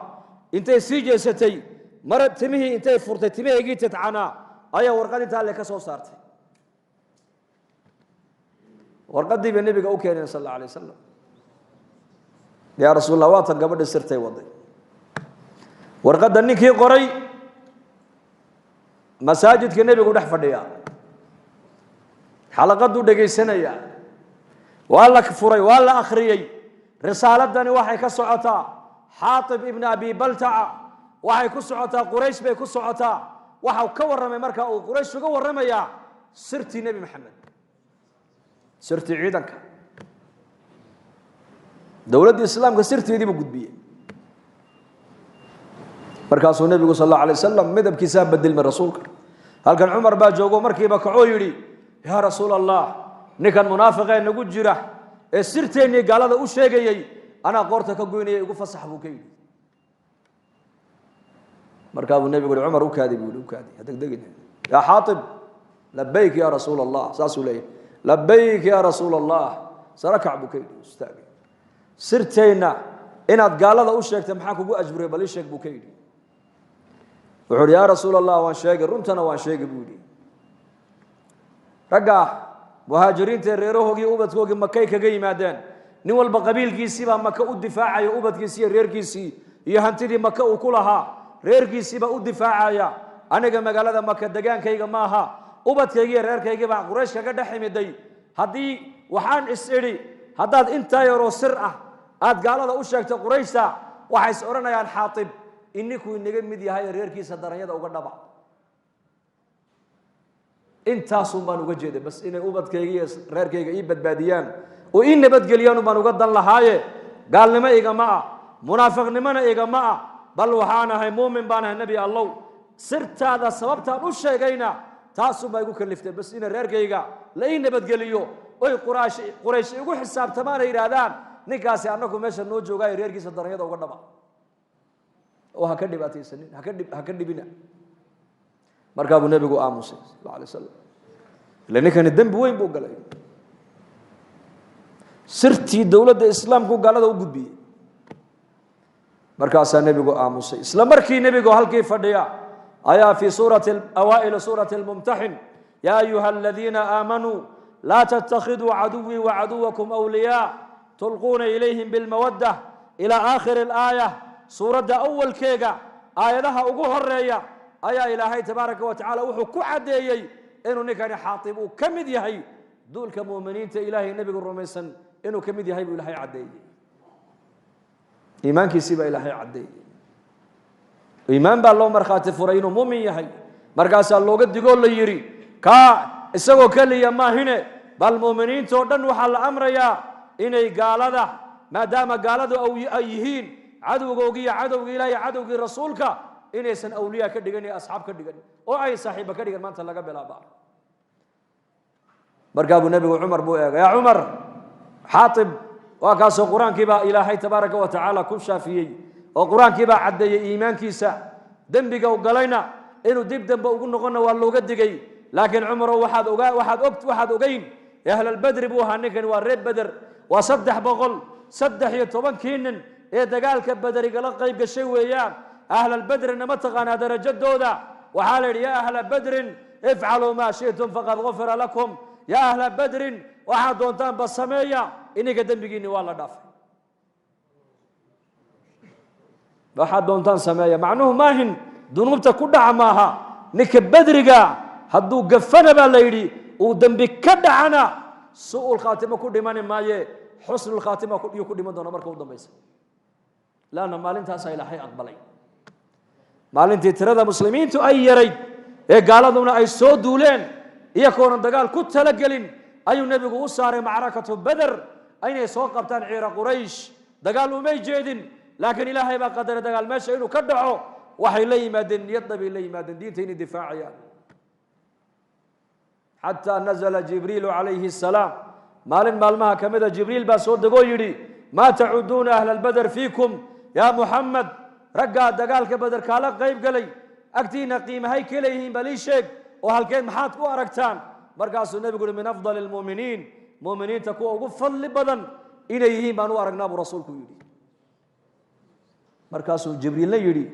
intay sii jeesatay mara timihii intay furtay timihii tadcana ayaa warqad inta alle ka soo saartay warqadii bay nabiga u keenay sallallahu alayhi wasallam ya rasuulullah waa tan gabadha sirtay waday warqada ninkii qoray masaajidka nabigu dhex fadhiya xalaqadu dhageysanaya waa la furay waa la akhriyay risaaladani waxay ka socotaa xaatib ibn abi balta'a waxay ku socotaa quraysh bay ku socotaa waxa ka waramay marka uu quraysh uga waramaya sirtii nabi maxamed sirtii ciidanka dawladda islaamka sirteedii buu gudbiyay markaasuu nabigu sallallahu alayhi wasallam midabkiisa beddelmay rasuulka halkan umar baa joogo markiiba kacoo yiri ya rasuulallah ninkan munaafiqay nagu jira ee sirteeni gaalada u sheegayay ana qoorta ka goynayay ugu fasax buu ka yiri markaa uu nabigu umar u kaadi degdegina ya xaatib labbayk ya rasuulallah saasuu leeyahay labbayk ya rasuulallah sarakac buu ka yiri ustaag sirteena inaad gaalada u sheegtay maxaa kugu ajburay bal sheeg buu ka yiri wuxuu ya rasuulallah waan sheegay runtana waan sheegay buu yiri raga muhaajiriinta reerahoogii ubadkoogii makay kaga yimaadeen nin walba qabiilkiisii baa maka u difaacaya ubadkiisii iyo reerkiisii iyo hantidii maka uu ku lahaa reerkiisii baa u difaacaya aniga magaalada maka degaankayga ma aha ubadkayga iyo reerkayga baa quraysh kaga dhaximiday haddii waxaan is idhi haddaad intaa yaroo sir ah aad gaalada u sheegto qurayshta waxay is odhanayaan xaatib inninkuu inaga mid yahay reerkiisa daranyada uga dhaba intaasun baan uga jeeday bas inay ubadkayga iyo reerkayga ii badbaadiyaan oo ii nabadgeliyaan baan uga dan lahaaye gaalnimo igama ah munaafiqnimona igama ah bal waxaan ahay muumin baan ahay nabi allow sirtaada sababtaan u sheegayna taasun baa igu kaliftay bas inay reerkayga la ii nabadgeliyo oy quraysh igu xisaabtamaan ay yidhaahdaan ninkaasi annagu meesha noo joogaayo reerkiisa daranyada uga dhaba oo ha ka dhibaataysanin ha ka dhibina markaa buu nabigu aamusay sallallahu alayhi wasallam ila ninkani dambi weyn buu galay sirtii dawladda islaamku gaalada u gudbiyay markaasaa nabigu aamusay isla markii nabigu halkii fadhiya ayaa fi suurati awaa'il suurati al-mumtahin ya ayuha alladhina aamanu la tattakhiduu caduwii wa caduwakum awliyaa tulquuna ilayhim bilmawaddah ila aakhir al-aayah suuradda awalkeega aayadaha ugu horeeya ayaa ilaahay tabaaraka wa tacaala wuxuu ku cadeeyay inuu ninkani xaatib uu ka mid yahay duulka muuminiinta ilaahay nabiga rumaysan inuu ka mid yahay buu ilaahay cadeeyay iimaankiisii baa ilaahay cadeeyay iimaan baa loo markhaati furay inuu muumin yahay markaasaa looga digoo la yidhi kaa isagoo keliya maahine bal muuminiinta oo dhan waxaa la amrayaa inay gaalada maadaama gaaladu ay yihiin cadowgoogii iyo cadowgii ilaahay cadowgii rasuulka inaysan awliya ka dhigan iyo asxaab ka dhigan oo ay saaxiiba ka dhigan maanta laga bilaaba markaa buu nabigu cumar buu eegay yaa cumar xaatib waa kaasoo qur-aankii baa ilaahay tabaaraka wa tacaala ku shaafiyey oo qur-aankii baa caddeeyey iimaankiisa dembiga u galayna inuu dib dambe ugu noqonna waa looga digay laakiin cumarow waxaad ogeyn ahlalbadri buu ahaa ninkani waa reer beder waa 313 nin ee dagaalka badarigala qayb gashay weeyaan أهل البدر إنما تقانا درجة دودا وحال يا أهل بدر افعلوا ما شئتم فقد غفر لكم يا أهل بدر waxaad doontaan ba sameeya iniga dambigiinni waa la dhaafay waxaad doontaan sameeya macnuhu maahin dunuubta ku dhaca maaha ninka badriga hadduu gafana baa la yidhi uu dembi ka dhacana su'ul khaatimo ku dhimani maaye xusnul khaatima iyo ku dhiman doona marka u dambaysa laana maalintaasaa ilaahay aqbalay maalintii tirada muslimiintu ay yarayd ee gaaladuna ay soo duuleen iyagoona dagaal ku talagelin ayuu nebigu u saaray macrakatu badr aynay soo qabtaan ciira quraysh dagaal umay jeedin laakiin ilaahay baa qadaray dagaal meesha inuu ka dhaco waxay la yimaadeen niyadda bay la yimaadeen diinta inay difaacayaan xataa nazala jibriilu calayhi salaam maalin maalmaha ka mida jibriil baa soo degoo yidhi maa tacuduuna ahla albadr fiikum yaa muxamed raggaa dagaalka bader kaala qayb galay agtiina qiimahay ka leeyihiin bal ii sheeg oo halkeed maxaad ku aragtaan markaasuu nebigu yidhi min afdali almu'miniin mu'miniinta kuwa ugu fadli badan inay yihiin baan u aragnaa buu rasuulku yidhi markaasuu jibriilna yidhi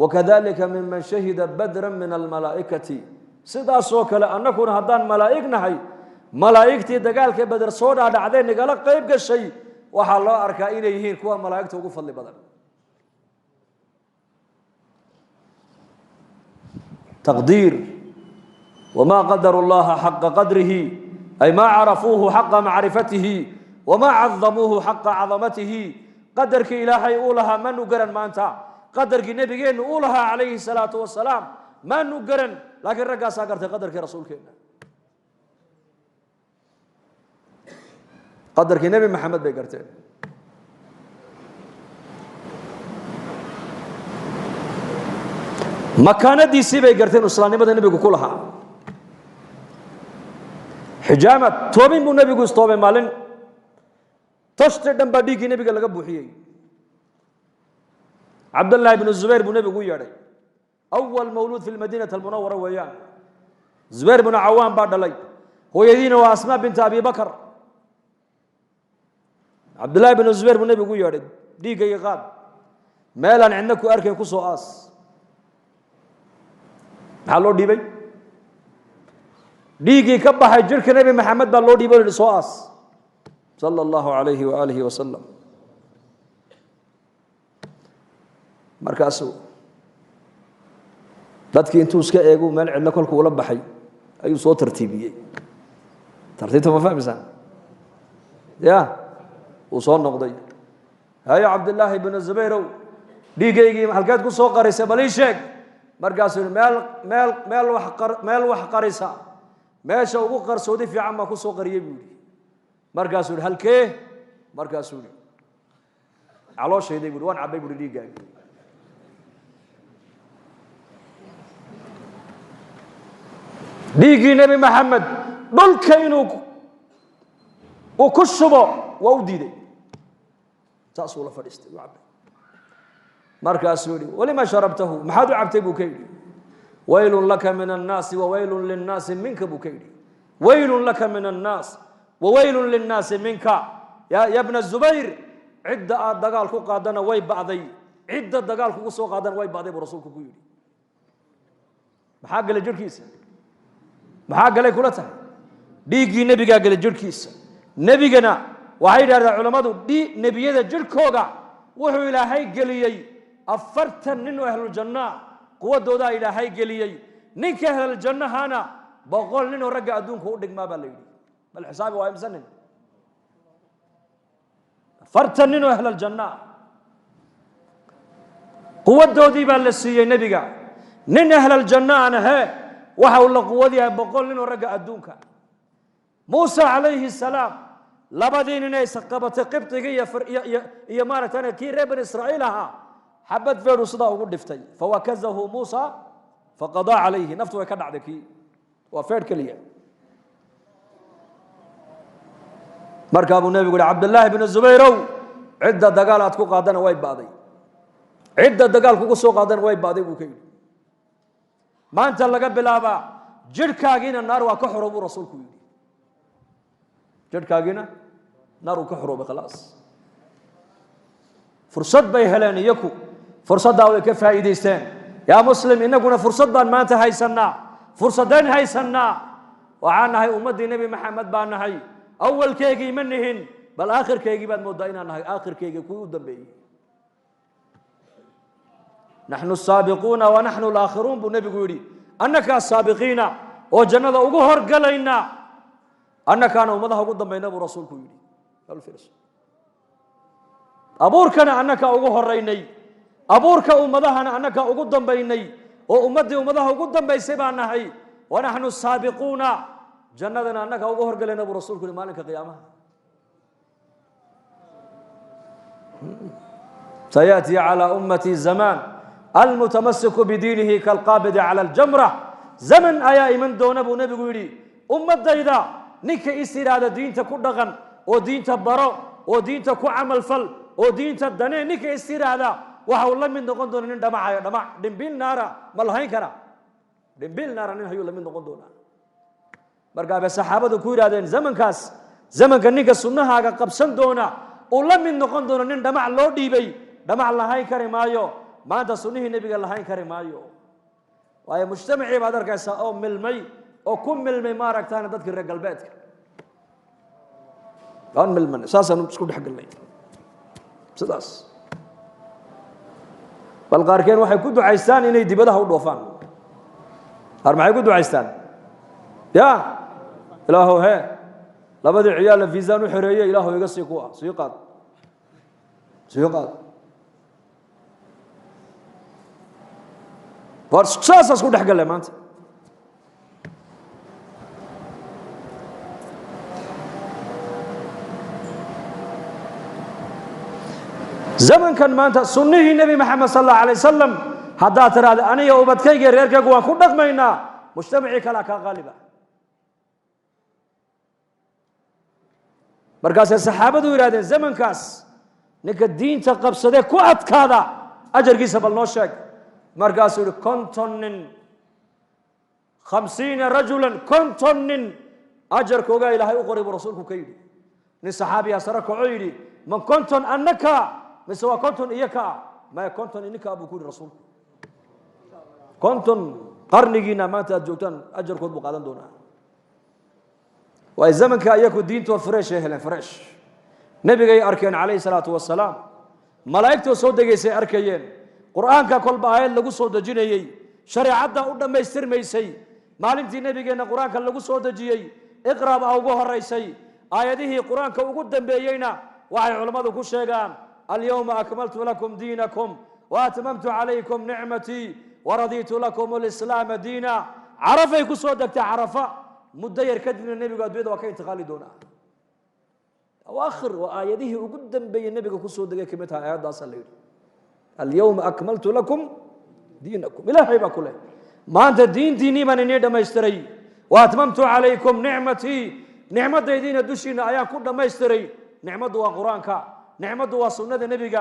wakadalika miman shahida badran min almalaa'ikati sidaasoo kale annaguna haddaan malaa'ig nahay malaa'igtii dagaalka bader soo dhaadhacdee nagala qayb gashay waxaa loo arkaa inay yihiin kuwa malaa'igta ugu fadli badan taqdiir وما قدر الله حق قدره أي ما عرفوه حق معرفته وما عظموه حق عظمته قدرك إلهي أولها ما نقرن ما أنت قدرك نبيين أولها عليه الصلاة والسلام ما نقرن لكن رجع ساقرت قدرك رسولك قدرك نبي محمد بيقرتين مكانة دي سي بيقرتين وصلاني بدأ نبي كلها حجامة توبين بو نبي قصتوبة مالين تشتدن بديكي نبي قال لك بوحيي عبد الله بن الزبير بن نبي قوي أول مولود في المدينة المنورة ويان زبير بن عوام بعد لي هو يدين وأسماء بنت أبي بكر عبد الله بن الزبير بن نبي قوي ديك يغاد مالا عندك أركن كسو آس حلو دي بي ديجي كبح جرك نبي محمد بالله دي بول الصواص صلى الله عليه وآله وسلم مركاسو dadki intuu iska eego meel cidna kolku wala baxay ayuu soo tartiibiyay tartiibta ma fahmaysan ya uu soo noqday hay abdullah ibn zubayr dhiigaygii halkaad ku soo qarisay bal ii sheeg markaasuu meel wax qarisa meesha ugu qarsoodi fiican ma ku soo qariyay buu markaasuu halkee markaasuu calooshayday buu waan cabay buu dhiigaagii dhiigii nabi maxamed dhulka inuu ku shubo waa u diiday taasuu la fadhiistay waa cabay markaasuu yidhi walima sharabtahu maxaad u cabtay buu ka yidhi waylun laka min annaasi wa waylun linnaasi minka buu ka yidhi waylun laka min annaas wa waylun linnaasi minka ya bna zubayr cidda aad dagaal ku qaadana way bacday cidda dagaal kugu soo qaadana way bacday buu rasuulku ku yidhi maxaa galay jirhkiisa maxaa galay kula tahay dhiiggii nebigaa galay jirhkiisa nebigana waxay yidhahdaan culammadu nebiyada jirhkooga wuxuu ilaahay geliyey 40 nin oo ahluljanna quwadoodaa ilaahay geliyey ninka ahluljannahana 100 nin oo ragga adduunka u dhigmaa baa la yidhi bal xisaabi waa imsa nin 40 nin oo ahluljanna quwadoodii baa la siiyey nebiga nin ahluljannaana hee waxa uu la quwad yahay 100 nin oo ragga adduunka muusa calayhi salaam labadii nin ay qabatay qibtiga iyo maaragtay kii reer bani israa'iil ahaa xabad feeru sidaa ugu dhiftay fawakazahu muusa faqada calayhi naftu way ka dhacday kii waa feer keliya markaa buu nebigu yihi cabdullaahi bnu zubayrow cidda dagaal aad ku qaadana way ba'day cidda dagaal kugu soo qaadana way ba'day buu ka yidhi maanta laga bilaabaa jirhkaagiina naar waa ka xoro buu rasuulku yidhi jirhkaagiina naar uu ka xoroobay khalaas fursad bay heleen iyaku فرصة وكفايديستين يا مسلم إنكنا فرصة ما أنت هيسنا فرصتين هيسنا وعنا هي أمة النبي محمد بان هي أول كيجي منهن بل آخر كيجي بعد مدينا هي آخر كيجي كود دبي نحن السابقون ونحن الآخرون بالنبي يقولي أنك السابقين وجنة أجهر قلينا أنك أنا أمضها قدام بين أبو رسول يقولي الفرس أبوركنا أنك أجهر ريني أبورك أمضها أنك قدام بيني وأمدي أمضها قدام بيسبنا هي ونحن السابقون جنة أنك أجهر قلينا أبو رسول كل مالك قيامة سيأتي على أمتي الزمان المتمسك بدينه كالقابض على الجمرة زمن أيا من دون أبو نبي يقولي أمة إذا نك استرادة دين تكون دغن ودين تبرأ ودين تكون عمل فل ودين تدني نك استرادة وحول من دون دون دمع دمع دمبيل نارا ملهين كرا دمبيل نارا نهيو من دون دون برجع بسحابة كورا دين زمن كاس زمن كنيك السنة هاga قبسن دونا ولا من دون دون دمع لو ديبي دمع لهين كري مايو ما أنت سنيه النبي قال لهين كري مايو وهي مجتمعي ما درك أو ملمي أو كم ملمي ما ركتان تذكر رجال بيتك لان ملمن أساسا نسكت حق الله سداس بالقاركين واحد يقولوا عيسان إنه يدي بدها ودوفان أرمع يقولوا عيسان يا إلهه هي لابد عيال فيزان وحرية إلهه يقصي قوة سيقات فارسكساس أسكت حق الله ما أنت زمن كان ما أنت سنه النبي محمد صلى الله عليه وسلم هذا ترى أنا يا أبد كي غير كجوا كودك ماينا مجتمعي كلا كغالبا مركز الصحابة دورادين زمن كاس نك الدين تقب صدق كوات كذا أجر جيس بالنوشك مركز كنتن 50 رجلا كنتن أجر كوجا إلى هاي أقرب رسولك كيدي نصحابي أسرك عيدي من كنتن أنك مسوا كنتن إياك ما كنتن إنك أبو كل رسول كنتن قرنينا ما تجوتن أجر كود بقادن دونا وإزمن كأيك الدين تو فريش هلا فريش نبي جاي أركين عليه الصلاة والسلام ملائكة صوت جاي سي أركين قرآن ككل بعيل لجو صوت جيني شريعة قدام ما يستر ما يسي معلم تي نبي جانا قرآن كلجو صوت جيي اقرأ أو جوهر رئيسي آياته قرآن كوجودن بيجينا وعي علماء كل شيئان اليوم أكملت لكم دينكم وأتممت عليكم نعمتي ورضيت لكم الإسلام دينا عرفة يكون صوتك عرفة مدير كدنا النبي قد بيد وكين تخالدونا أواخر وآياته وقدم بين النبي كل صوتك كمتها آيات أصلي اليوم أكملت لكم دينكم إلهي بكله ما أنت ديني من نيدا ما يستري وأتممت عليكم نعمتي نعمة دين الدشين آيات كل ما يستري نعمة وقرآنك نعمة وسنة النبي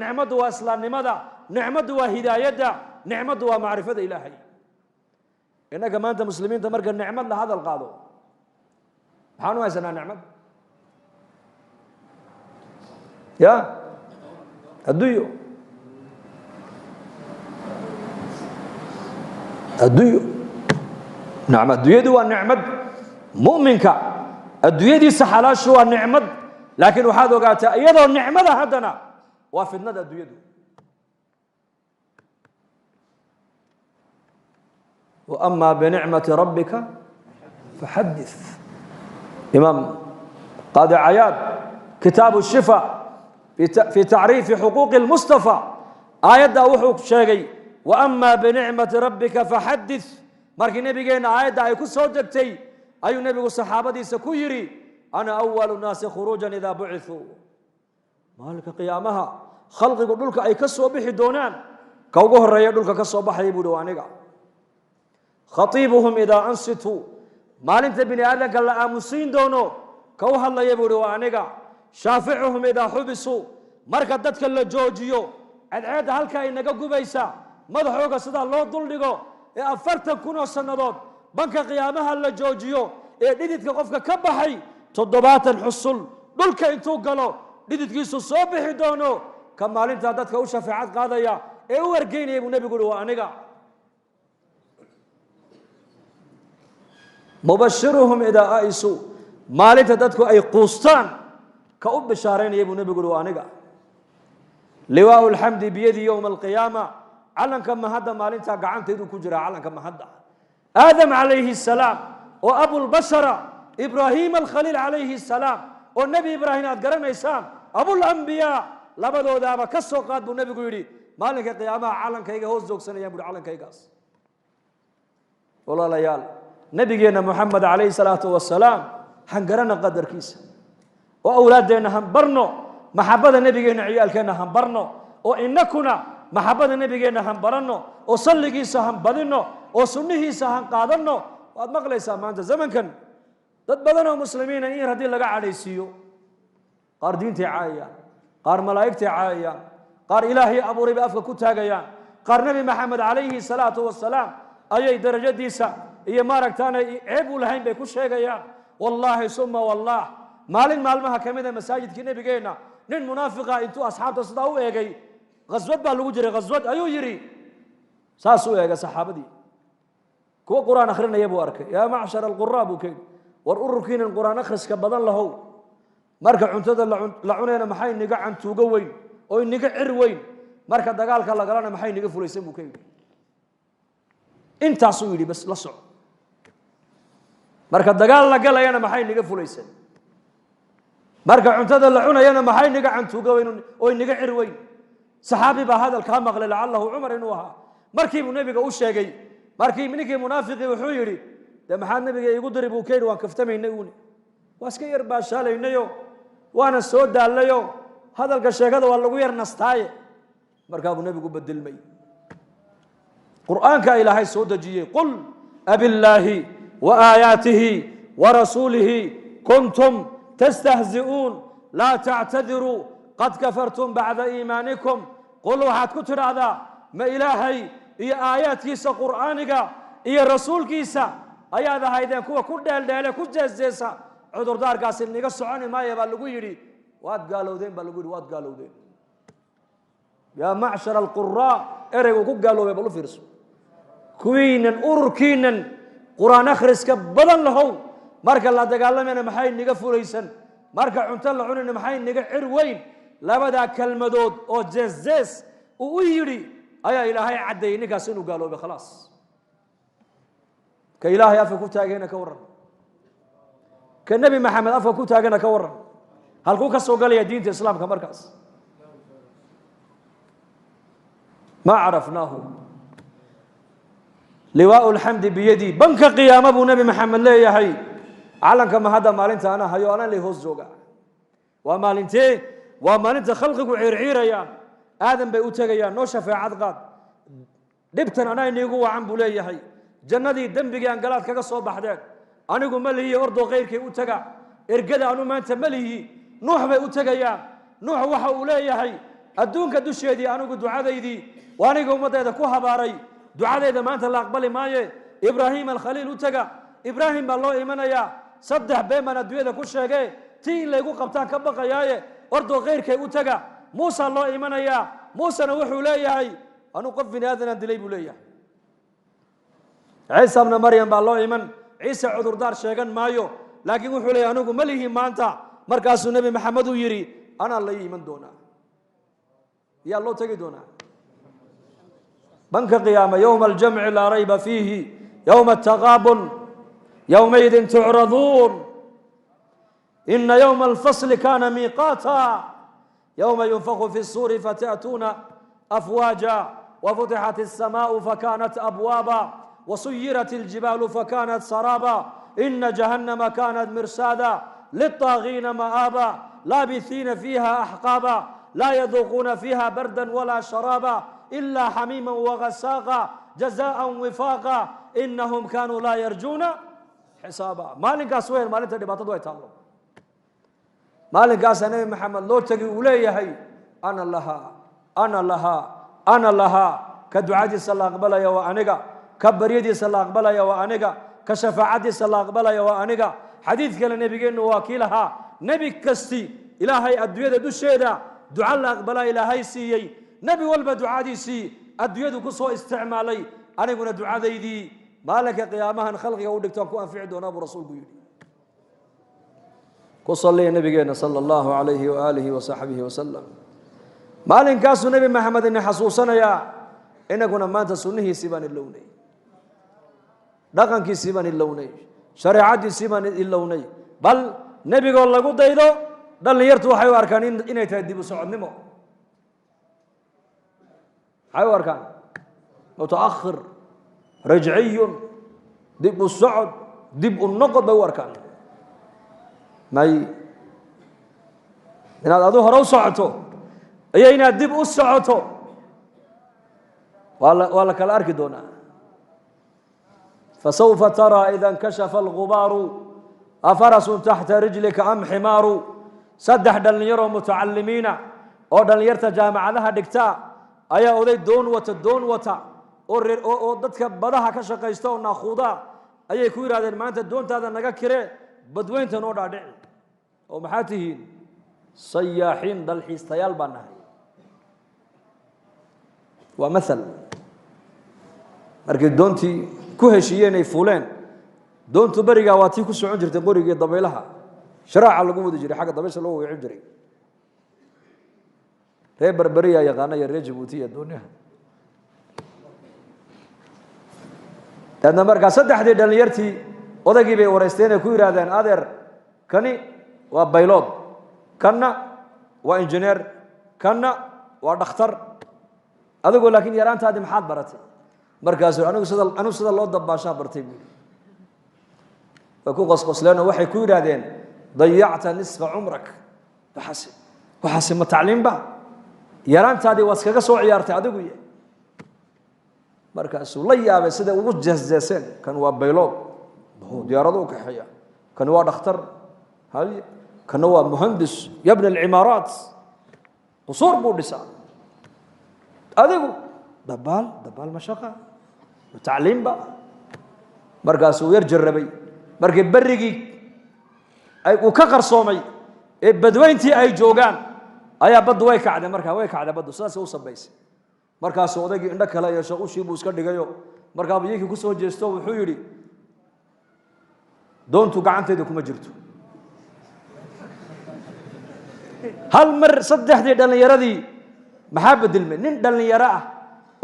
نعمة وإسلام نمدا نعمة وهداية نعمة ومعرفة إلهي إنك ما أنت مسلمين تمرق النعمة لهذا القاضي حانوا يا سنة نعمة يا الديو نعمة الديو دي والنعمة مؤمنك الديو دي سحلاش هو النعمة لكن وحاد وقالت أيضا النعمة هدنا وافدنا الديو دي وأما بنعمة ربك فحدث إمام قاضي عياد كتاب الشفاء في تعريف حقوق المصطفى آيات وحق شيء وأما بنعمة ربك فحدث مركي نبي جينا آيات أيكو صدقتي أي نبي الصحابة دي سكويري أنا أول الناس خروجا إذا بعثوا مالك قيامها خلق يقولك أي كسو بحي دونان كوجه الرجال يقولك كسو بحي بدوانيك خطيبهم إذا أنصتوا ما أنت بني آدم قال آمسين دونو كوه الله يبودوا عنيقا شافعهم إذا حبسوا مركدتك اللجوجيو العيد هالكا إنك قبيسا مدحوك صدا الله ضلقو أفرتك كنو السندود بنك قيامها اللجوجيو ديدتك قفك كبحي تضبات الحصل دولك انتو قالوا ديدتك يسو صوبحي دونو maalintaa dadka u shafaacad qaadaya ee u wargeynaya buu nebigu yihi waa aniga mubashiruhum idaa aisuu maalinta dadku ay quustaan ka u bishaaraynaya buu nebigu yihi waa aniga liwaau lxamdi biyadii yowma alqiyaama calanka mahadda maalintaa gacantaydu ku jiraa calanka mahadda aadam calayhi salaam oo abulbashara ibraahim alkhaliil calayhi salaam oo nebi ibraahim aad garanaysaan abulambiyaa labadoodaaba ka soo qaad buu nebigu yidhi maalinka qiyaamaha calankayga hoos joogsanayaan buuhi calankaygaas walaalayaal nebigeenna moxamed calayhi salaatu wasalaam han garana qadarkiisa oo awlaaddeenna han barno maxabada nebigeenna ciyaalkeenna han barno oo inakuna maxabada nebigeenna han baranno oo salligiisa han badinno oo sunnihiisa han qaadanno waad maqlaysaa maanta zamankan dad badan oo muslimiina in yar haddii laga cadhaysiiyo qaar diintay caayayaan qaar malaa'igtay caayayaan qaar ilaahay abuuray bay afka ku taagayaan qaar nebi maxamed calayhi salaatu wasalaam ayay darajadiisa iyo maaragtaanay ceeb u lahayn bay ku sheegayaan wallaahi suma wallah maalin maalmaha ka mida masaajidkii nebigeenna nin munaafiqa intuu asxaabta sidaa u eegay qaswad baa lagu jiray qaswad ayuu yidhi saas u eegay saxaabadii kuwa qur-aan akhrinaya buu arkay yaa macshar alquraa buu ka yidhi war ururkiinan qur-aan akhriska badan lahow marka cuntada la cunayna maxay niga cantuugo weyn oo niga cir weyn marka dagaalka la galana maxay niga fulaysan buu ka yidhi intaasuu yidhi bas la soco marka dagaal la galayana maxay niga fulaysan marka cuntada la cunayana maxay niga cantuugo weyn oo niga cir weyn saxaabi baa hadalkaa maqlay lacalahu cumar inuu ahaa markii buu nebiga u sheegay markii ninkii munaafiqii wuxuu yidhi dee maxaad nebiga iigu diri buu ka yidhi waan kaftamaynay uuni waa iska yar baashaalaynayo waana soo daallayo hadalka sheegada waa lagu yar nastaaye markaa buu nebigu bedelmay qur'aanka ilaahay soo dejiyey qul abillaahi wa aayaatihi wa rasuulihi kuntum tastahzi'uun laa tactadiruu qad kafartum bacda iimaanikum qul waxaad ku tidhaahdaa ma ilaahay iyo aayaadkiisa qur'aaniga iyo rasuulkiisa ayaad ahaydeen kuwa ku dheeldheele ku jeesjeesa cudurdaarkaasi niga soconi maayo baa lagu yidhi waad gaalowdeen baa lagu yidhi waad gaalowdeen yaa macshar alquraa ereygu ku gaaloobay bal u fiirso kuwiinan ururkiinan qur-aan akhriska badan lahow marka la dagaalamayna maxay niga fulaysan marka cunto la cunayna maxay niga cir weyn labadaa kelmadood oo jeesjees uu u yidhi ayaa ilaahay caddeeyey ninkaas inuu gaaloobay khalaas ka ilaahay afka ku taagayna ka warran ka nebi maxamed afka ku taagana ka warran halkuu ka soo galaya diinta islaamka markaas ma carafnaahu liwaau lxamdi biyadii banka qiyaama buu nebi maxamed leeyahay calanka mahadda maalinta ana hayo anaan lay hoos jooga waa maalintee waa maalinta khalqigu ciirciirayaan aadan bay u tegayaan noo shafeecad qaad dhibtan anaa iniigu wacan buu leeyahay jannadii dembigii aan galaad kaga soo baxdeen anigu ma lihi ordoo kayrkay u taga ergada anu maanta ma lihi nuux bay u tegayaan nuux waxa uu leeyahay adduunka dusheedii anigu ducadaydii waa aniga ummaddeeda ku habaaray ducadeyda maanta la aqbali maaye ibraahim alkhaliil u taga ibraahim baa loo imanayaa 3 been baan adduunyada ku sheegee tii in laygu qabtaan ka baqayaaye ordoo kayrkay u taga muusa loo imanayaa muusena wuxuu leeyahay anuu qof bini aadanaan dilay buu leeyahay ciisa bna maryam baa loo iman ciise cudurdaar sheegan maayo laakiin wuxuu leeyahay anigu ma lihi maanta markaasuu nebi maxamed uu yidhi anaa la iman doonaa yaa loo tegi doonaa banka qiyaama yowma aljamci laa rayba fiihi yowma ataqaabun yowmaidin tucraduun ina yowma alfasli kana miiqaata yowma yunfaku fi الsuuri fata'tuuna afwaaja wafutixat الsamaau fakanat abwaaba وسيرت الجبال فكانت سرابا إن جهنم كانت مرصادا للطاغين مآبا لابثين فيها أحقابا لا يذوقون فيها بردا ولا شرابا إلا حميما وغساقا جزاء وفاقا إنهم كانوا لا يرجون حسابا مالك أسوين مالك تدبات دويت الله مالك أسنبي محمد لو تقي وليه أنا لها أنا لها أنا لها كدعاء صلى الله عليه وسلم كبريديس الله أقبله وأنجا كشفاعتيس الله أقبله وأنجا حديث كلا نبينا وكيلها نبي كستي إلهي أدوية دوشيدا duca la aqbala ilaahay siiyey nebi walba ducadiisii adduunyadu ku soo isticmaalay aniguna ducadaydii maalinka qiyaamahan khalqiga u dhigtaan ku anfici doonaa buu rasuulku yidhi ku salliya nabigeena sala allahu calayhi waaalihi wasaxbihi wasalam maalinkaasuu nebi maxamed ina xasuusanayaa inaguna maanta sunnihiisii baan ilownay dhaqankiisii baan ilownay shareecadiisii baan ilownay bal nebigoo lagu daydo dhallinyartu waxay u arkaan inay tahay dib u socodnimo maxay u arkaan mutaakhir rajciyun dib u socod dib u noqod bay u arkaan may inaad adu hore u socoto iyo inaad dib u socoto waa la kala arki doonaa fasawfa taraa ida inkashafa algubaaru afarasun taxta rijlika am ximaaru saddex dhallinyaroo mutacalimiina oo dhallinyarta jaamacadaha dhigta ayaa oday doon wata oo dadka badaha ka shaqaysta oo naakuuda ayay ku yidhahdeen maanta doontaada naga kire badweynta noo dhaadhici oo maxaa tihiin sayaaxiin dalxiistayaal baan nahay waa maal markay doontii ku heshiiyeen ay fuuleen doontu berigaa waa tii ku socon jirtay qorigii dabaylaha sharaaca lagu wadi jiray xagga dabaysha loo weecin jiray reer berberiya yaqaana iyo reer jabuuti iyo dooniyaha daadna markaa saddexdii dhallinyartii odaygii bay wareysteen ay ku yidhaahdeen adeer kani waa baylood kanna waa injineer kanna waa dhakhtar adigoo laakiin yaraantaadii maxaad baratay markaasuu anigu sida loo dabbaashaa bartay buui way ku qosqosleen oo waxay ku yidhaahdeen dayacta nisfa cumrak waxaasi ma tacliimba yaraantaadii waa iskaga soo ciyaartay adigu y markaasuu la yaabay siday ugu jeesjeeseen kan waa baylood diyaarado u kaxeeya kan waa dhakhtar haye kana waa muhandis yabni alcimaaraat qusuur buu dhisaa adigu dabaal mashaqa tacliimba markaasuu yar jarrabay markii berrigii uu ka qarsoomay ee badweyntii ay joogaan ayaa baddu way kacday markaa way kacday baddu sidaasay u sabaysay markaasuu odaygii indho kale yeesho ushii buu iska dhigayo markaa biyikii ku soo jeesto wuxuu yidhi doontu gacantayda kuma jirto hal mar saddexdii dhallinyaradii maxaa bedelmay nin dhallinyaro ah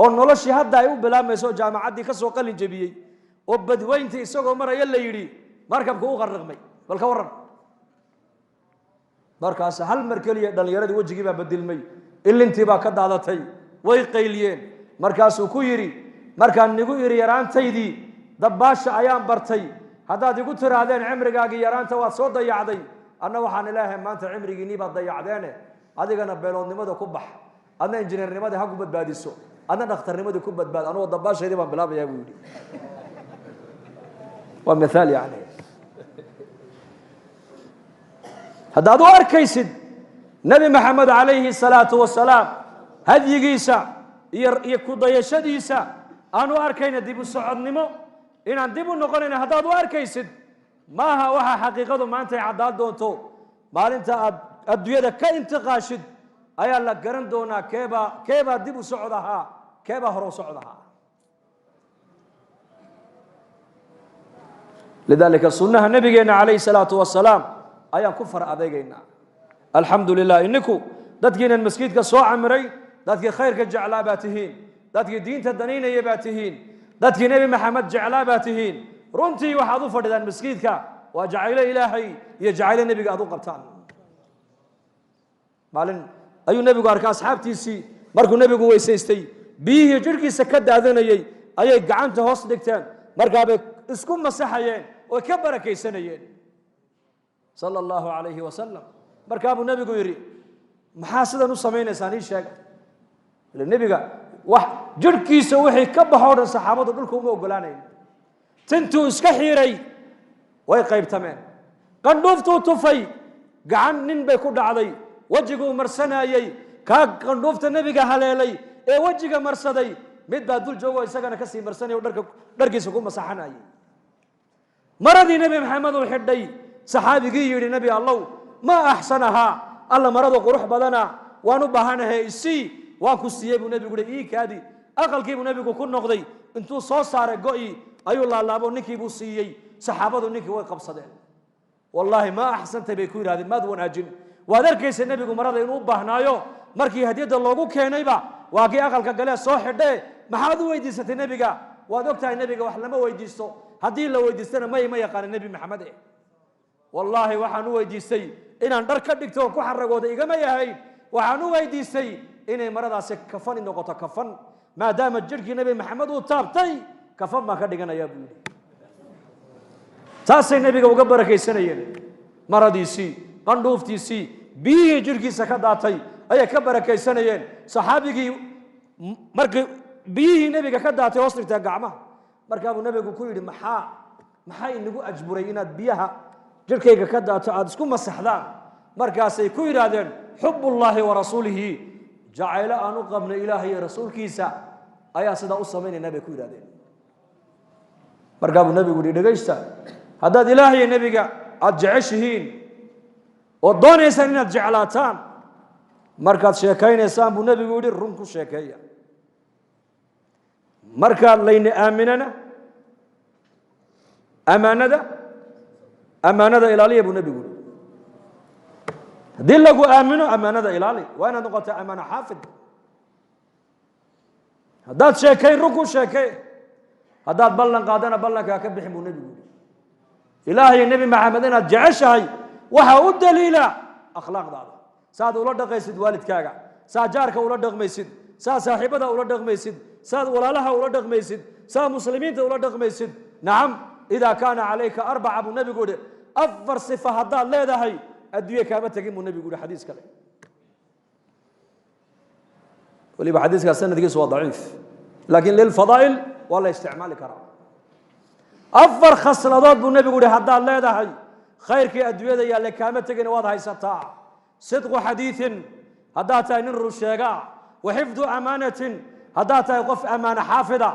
oo noloshii hadda ay u bilaabmayso jaamacaddii ka soo qalin jebiyey oo badweyntii isagoo maraya la yidhi markabku u qarriqmay bal ka warran markaas hal mar keliya dhallinyaradii wejigii baa bedelmay ilintii baa ka daadatay way qayliyeen markaasuu ku yidhi markaan nigu idhi yaraantaydii dabbaasha ayaan bartay haddaad igu tiraahdeen cimrigaagii yaraanta waad soo dayacday anna waxaan ilaahay maanta cimrigiinnii baad dayacdeene adigana beeloodnimada ku bax adna injineernimadii ha ku badbaadiso adna dhakhtarnimadii ku badbaad anugoo dabbaashaydii baan bilaabayaa buu yidhi waa miaal yani haddaad u arkaysid nebi maxamed calayhi salaatu wasalaam hadyigiisa iyo ku dayashadiisa aan u arkayna dib u socodnimo inaan dib u noqonayna haddaad u arkaysid maaha waxa xaqiiqadu maanta ay caddaan doonto maalinta aad adduunyada ka intiqaashid ayaa la garan doonaa keebaa dib u socod ahaa keebaa hore u socod ahaa lidaalika sunnaha nabigeena calayhi salaatu wasalaam ayaan ku fara adeegaynaa alxamdu lilah ininku dadkiinan masjidka soo camiray dadkii khayrka jeclaa baa tihiin dadkii diinta danaynaya baa tihiin dadkii nebi maxamed jeclaa baa tihiin runtii waxaad u fadhidaan masjidka waa jacaylo ilaahay iyo jacaylo nebiga aad u qabtaan maalin ayuu nebigu arkay asxaabtiisii markuu nebigu weysaystay biyihii jidhkiisa ka daadanayey ayay gacanta hoos dhigteen markaabay isku masaxayeen oo ka barakaysanayeen sala allahu calayhi wasalam markaabuu nebigu yidhi maxaa sidan u samaynaysaan ii sheega ile nebiga wax jidhkiisa wixii ka baxoo dhan saxaabadu dhulka uma ogolaanayn tintuu iska xiiray way qaybtameen qandhuuftuu tufay gacan nin bay ku dhacday wejiguu marsanayey kaa qandhuufta nebiga haleelay ee wejiga marsaday mid baa dul joogo isagana kasii marsanaya dharkiisa ku masaxanayay maradii nebi maxamed uu xidhay saxaabigii yidhi nebi allow ma axsanahaa alla maradu qurux badana waanu baahanahay isii waan ku siiyey buu nebigu yidhi ii kaadi aqalkii buu nebigu ku noqday intuu soo saaray go'i ayuu laalaabo ninkii buu siiyey saxaabadu ninkii way qabsadeen wallaahi ma axsantay bay ku yidhahdeen maad wanaajin waad arkaysa nebigu marada inuu u baahnaayo markii hadiyadda loogu keenayba waa kii aqalka galee soo xidhee maxaad u weydiisatay nebiga waad og tahay nebiga wax lama weydiisto haddii la weydiistana ma yaqaana nebi maxamed wallaahi waxaan u weydiistay inaan dhar ka dhigto ku xaragooda igama yahayn waxaan u weydiistay inay maradaasi kafani noqoto kafan maadaama jirhkii nebi maxamed uu taabtay kafan baan ka dhiganayaa buu yidhi taasay nebiga uga barakaysanayeen maradiisii qandhuuftiisii biyihii jirhkiisa ka daatay ayay ka barakaysanayeen saxaabigii markii biyihii nebiga ka daatay hoos dhigtaa gacmaha markaa buu nebigu ku yidhi maxaa inagu ajburay inaad biyaha jirhkayga ka daato aada isku masaxdaan markaasay ku yidhaahdeen xubullaahi wa rasuulihi jacaylo aan u qabnay ilaahay iyo rasuulkiisa ayaa sidaa u samaynayna bay ku yidhahdeen markaa buu nebigu yidhi dhegaysta haddaad ilaahay iyo nebiga aada jeceshihiin oo doonaysaan inaad jeclaataan markaad sheekaynaysaan buu nebigu yidhi run ku sheekeeya markaad layna aaminana ammaanada ilaaliya buu nebigu yidhi haddii lagu aamino ammaanada ilaali waa inaad noqotaa ammaano xaafid haddaad sheekayn run ku sheekee haddaad ballan qaadana ballankaa ka bixin buu nebigu yidhi ilaahay nebi maxamed inaad jeceshahay waxaa u daliila akhlaaqdaada saad ula dhaqaysid waalidkaaga saa jaarka ula dhaqmaysid saa saaxiibada ula dhaqmaysid saad walaalaha ula dhaqmaysid saa muslimiinta ula dhaqmaysid nacam idaa kaana calayka arbaca buu nebigu yidhi afar sifa haddaad leedahay adduunye kaama tegin buu nebigu yidhi xadiis kale weliba xadiiskaas sanadkiisu waa daciif laakiin lilfadaa'il waa la isticmaali karaa afar khasladood buu nebigu yidhi haddaad leedahay khayrkii adduunyada yaalle kaama tegin waad haysataa sidqu xadiiin haddaad tahay nin run sheegaa wa xifdu amaanatin haddaad tahay qof ammaano xaafida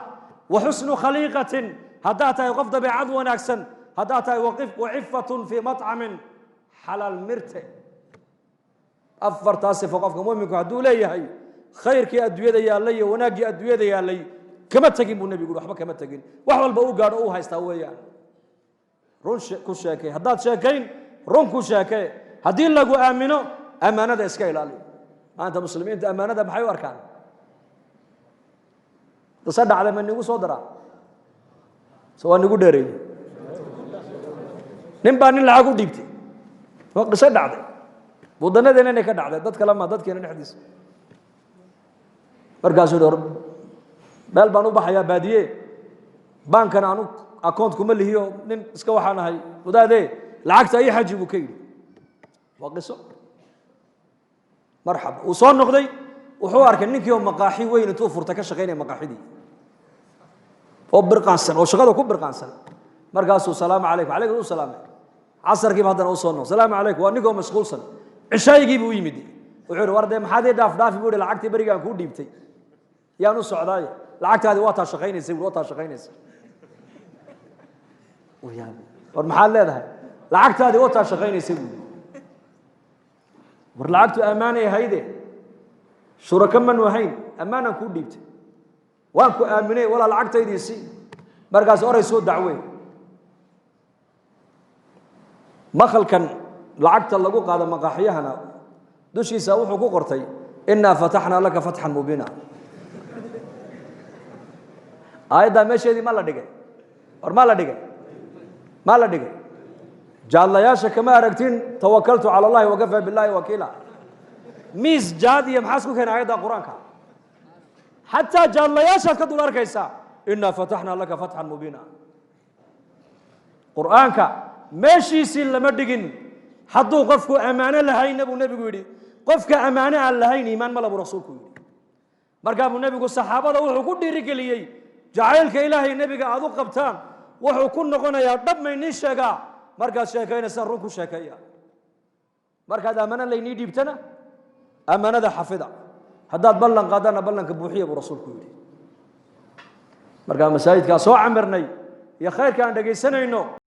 wa xusnu khaliiqatin haddaad tahay qof dabeecad wanaagsan haddaad tahay wacifatun fii maطcamin xalaal mirte afartaas sifo qofka mu'minku hadduu leeyahay khayrkii adduunyada yaallay iyo wanaaggii adduunyada yaallay kama tegin buu nebigu yidhi waxba kama tegin wax walba u gaadho u haystaa weeyaan run ku sheekay haddaad sheekayn run ku sheekee haddii lagu aamino ammaanada iska ilaali maanta muslimiinta ammaanada maxay u arkaan qisa dhacday ma nigu soo daraa so waa nigu dheereeyey nin baa nin lacag u dhiibtay waa qiso dhacday wadanadeena inay ka dhacday dad kale ma dadkeena dhexdiisa markaasuu yidhi meel baan u baxayaa baadiye baankana aanu akoont kuma lihiyo nin iska waxaan ahay wadaadee lacagta ii xaji buu ka yidhi waa qiso marxaba uu soo noqday wuxuu arkay ninkii oo maqaaxi weyn intuu furtay ka shaqaynaya maqaaxidii oo birqaansan oo shaqada ku birqaansan markaasuu salaamu calaykum calaykum u salaamay casarkiiba haddana u soo noqday salaamu calaykum waa ninkoo mashquulsan cishaayigiibu u yimid wuxuu yidhi war dee maxaad ii dhaafi buu yidhi lacagtii berigaan kuu dhiibtay yaan u socdaaye lacagtaadii waa taa shaqaynaysa waa taa shaqaynaysa war maxaad leedahay lacagtaadii waa taa shaqaynaysa buu war lacagtu ammaanay hayde shuraka manu ahayn ammaanaan kuu dhiibtay waan ku aaminay walaa lacagtaydii si markaas oray soo dacweyn makhalkan lacagta lagu qaado maqaaxiyahana dushiisa wuxuu ku qortay innaa fataxnaa laka fatxan mubiina aayaddaa meesheedii ma la dhigay war ma la dhigay ma la dhigay jaadlayaasha kama aragtiin tawakaltu cala allahi wakafaa billahi wakiila miis jaad iyo maxaa isku keenay aayadda qur-aanka xataa jaadlayaashaad ka dul arkaysaa innaa fataxnaa laka fatxan mubiina qur-aanka meeshiisii lama dhigin hadduu qofku ammaano lahayna buu nebigu yidhi qofka ammaano aan lahayn iimaan ma la buu rasuulku yidhi markaa buu nebigu saxaabada wuxuu ku dhiirigeliyey jacaylka ilaahay nebiga aad u qabtaan wuxuu ku noqonayaa dhab maynii sheegaa markaad sheekaynaysaa run ku sheekeeya markaad ammaano laynii dhiibtana ammaanada xafida haddaad ballan qaadana ballanka buuxiya buu rasuulku yidhi markaa masaajidkaa soo camirnay iyo khayrka aan dhegaysanayno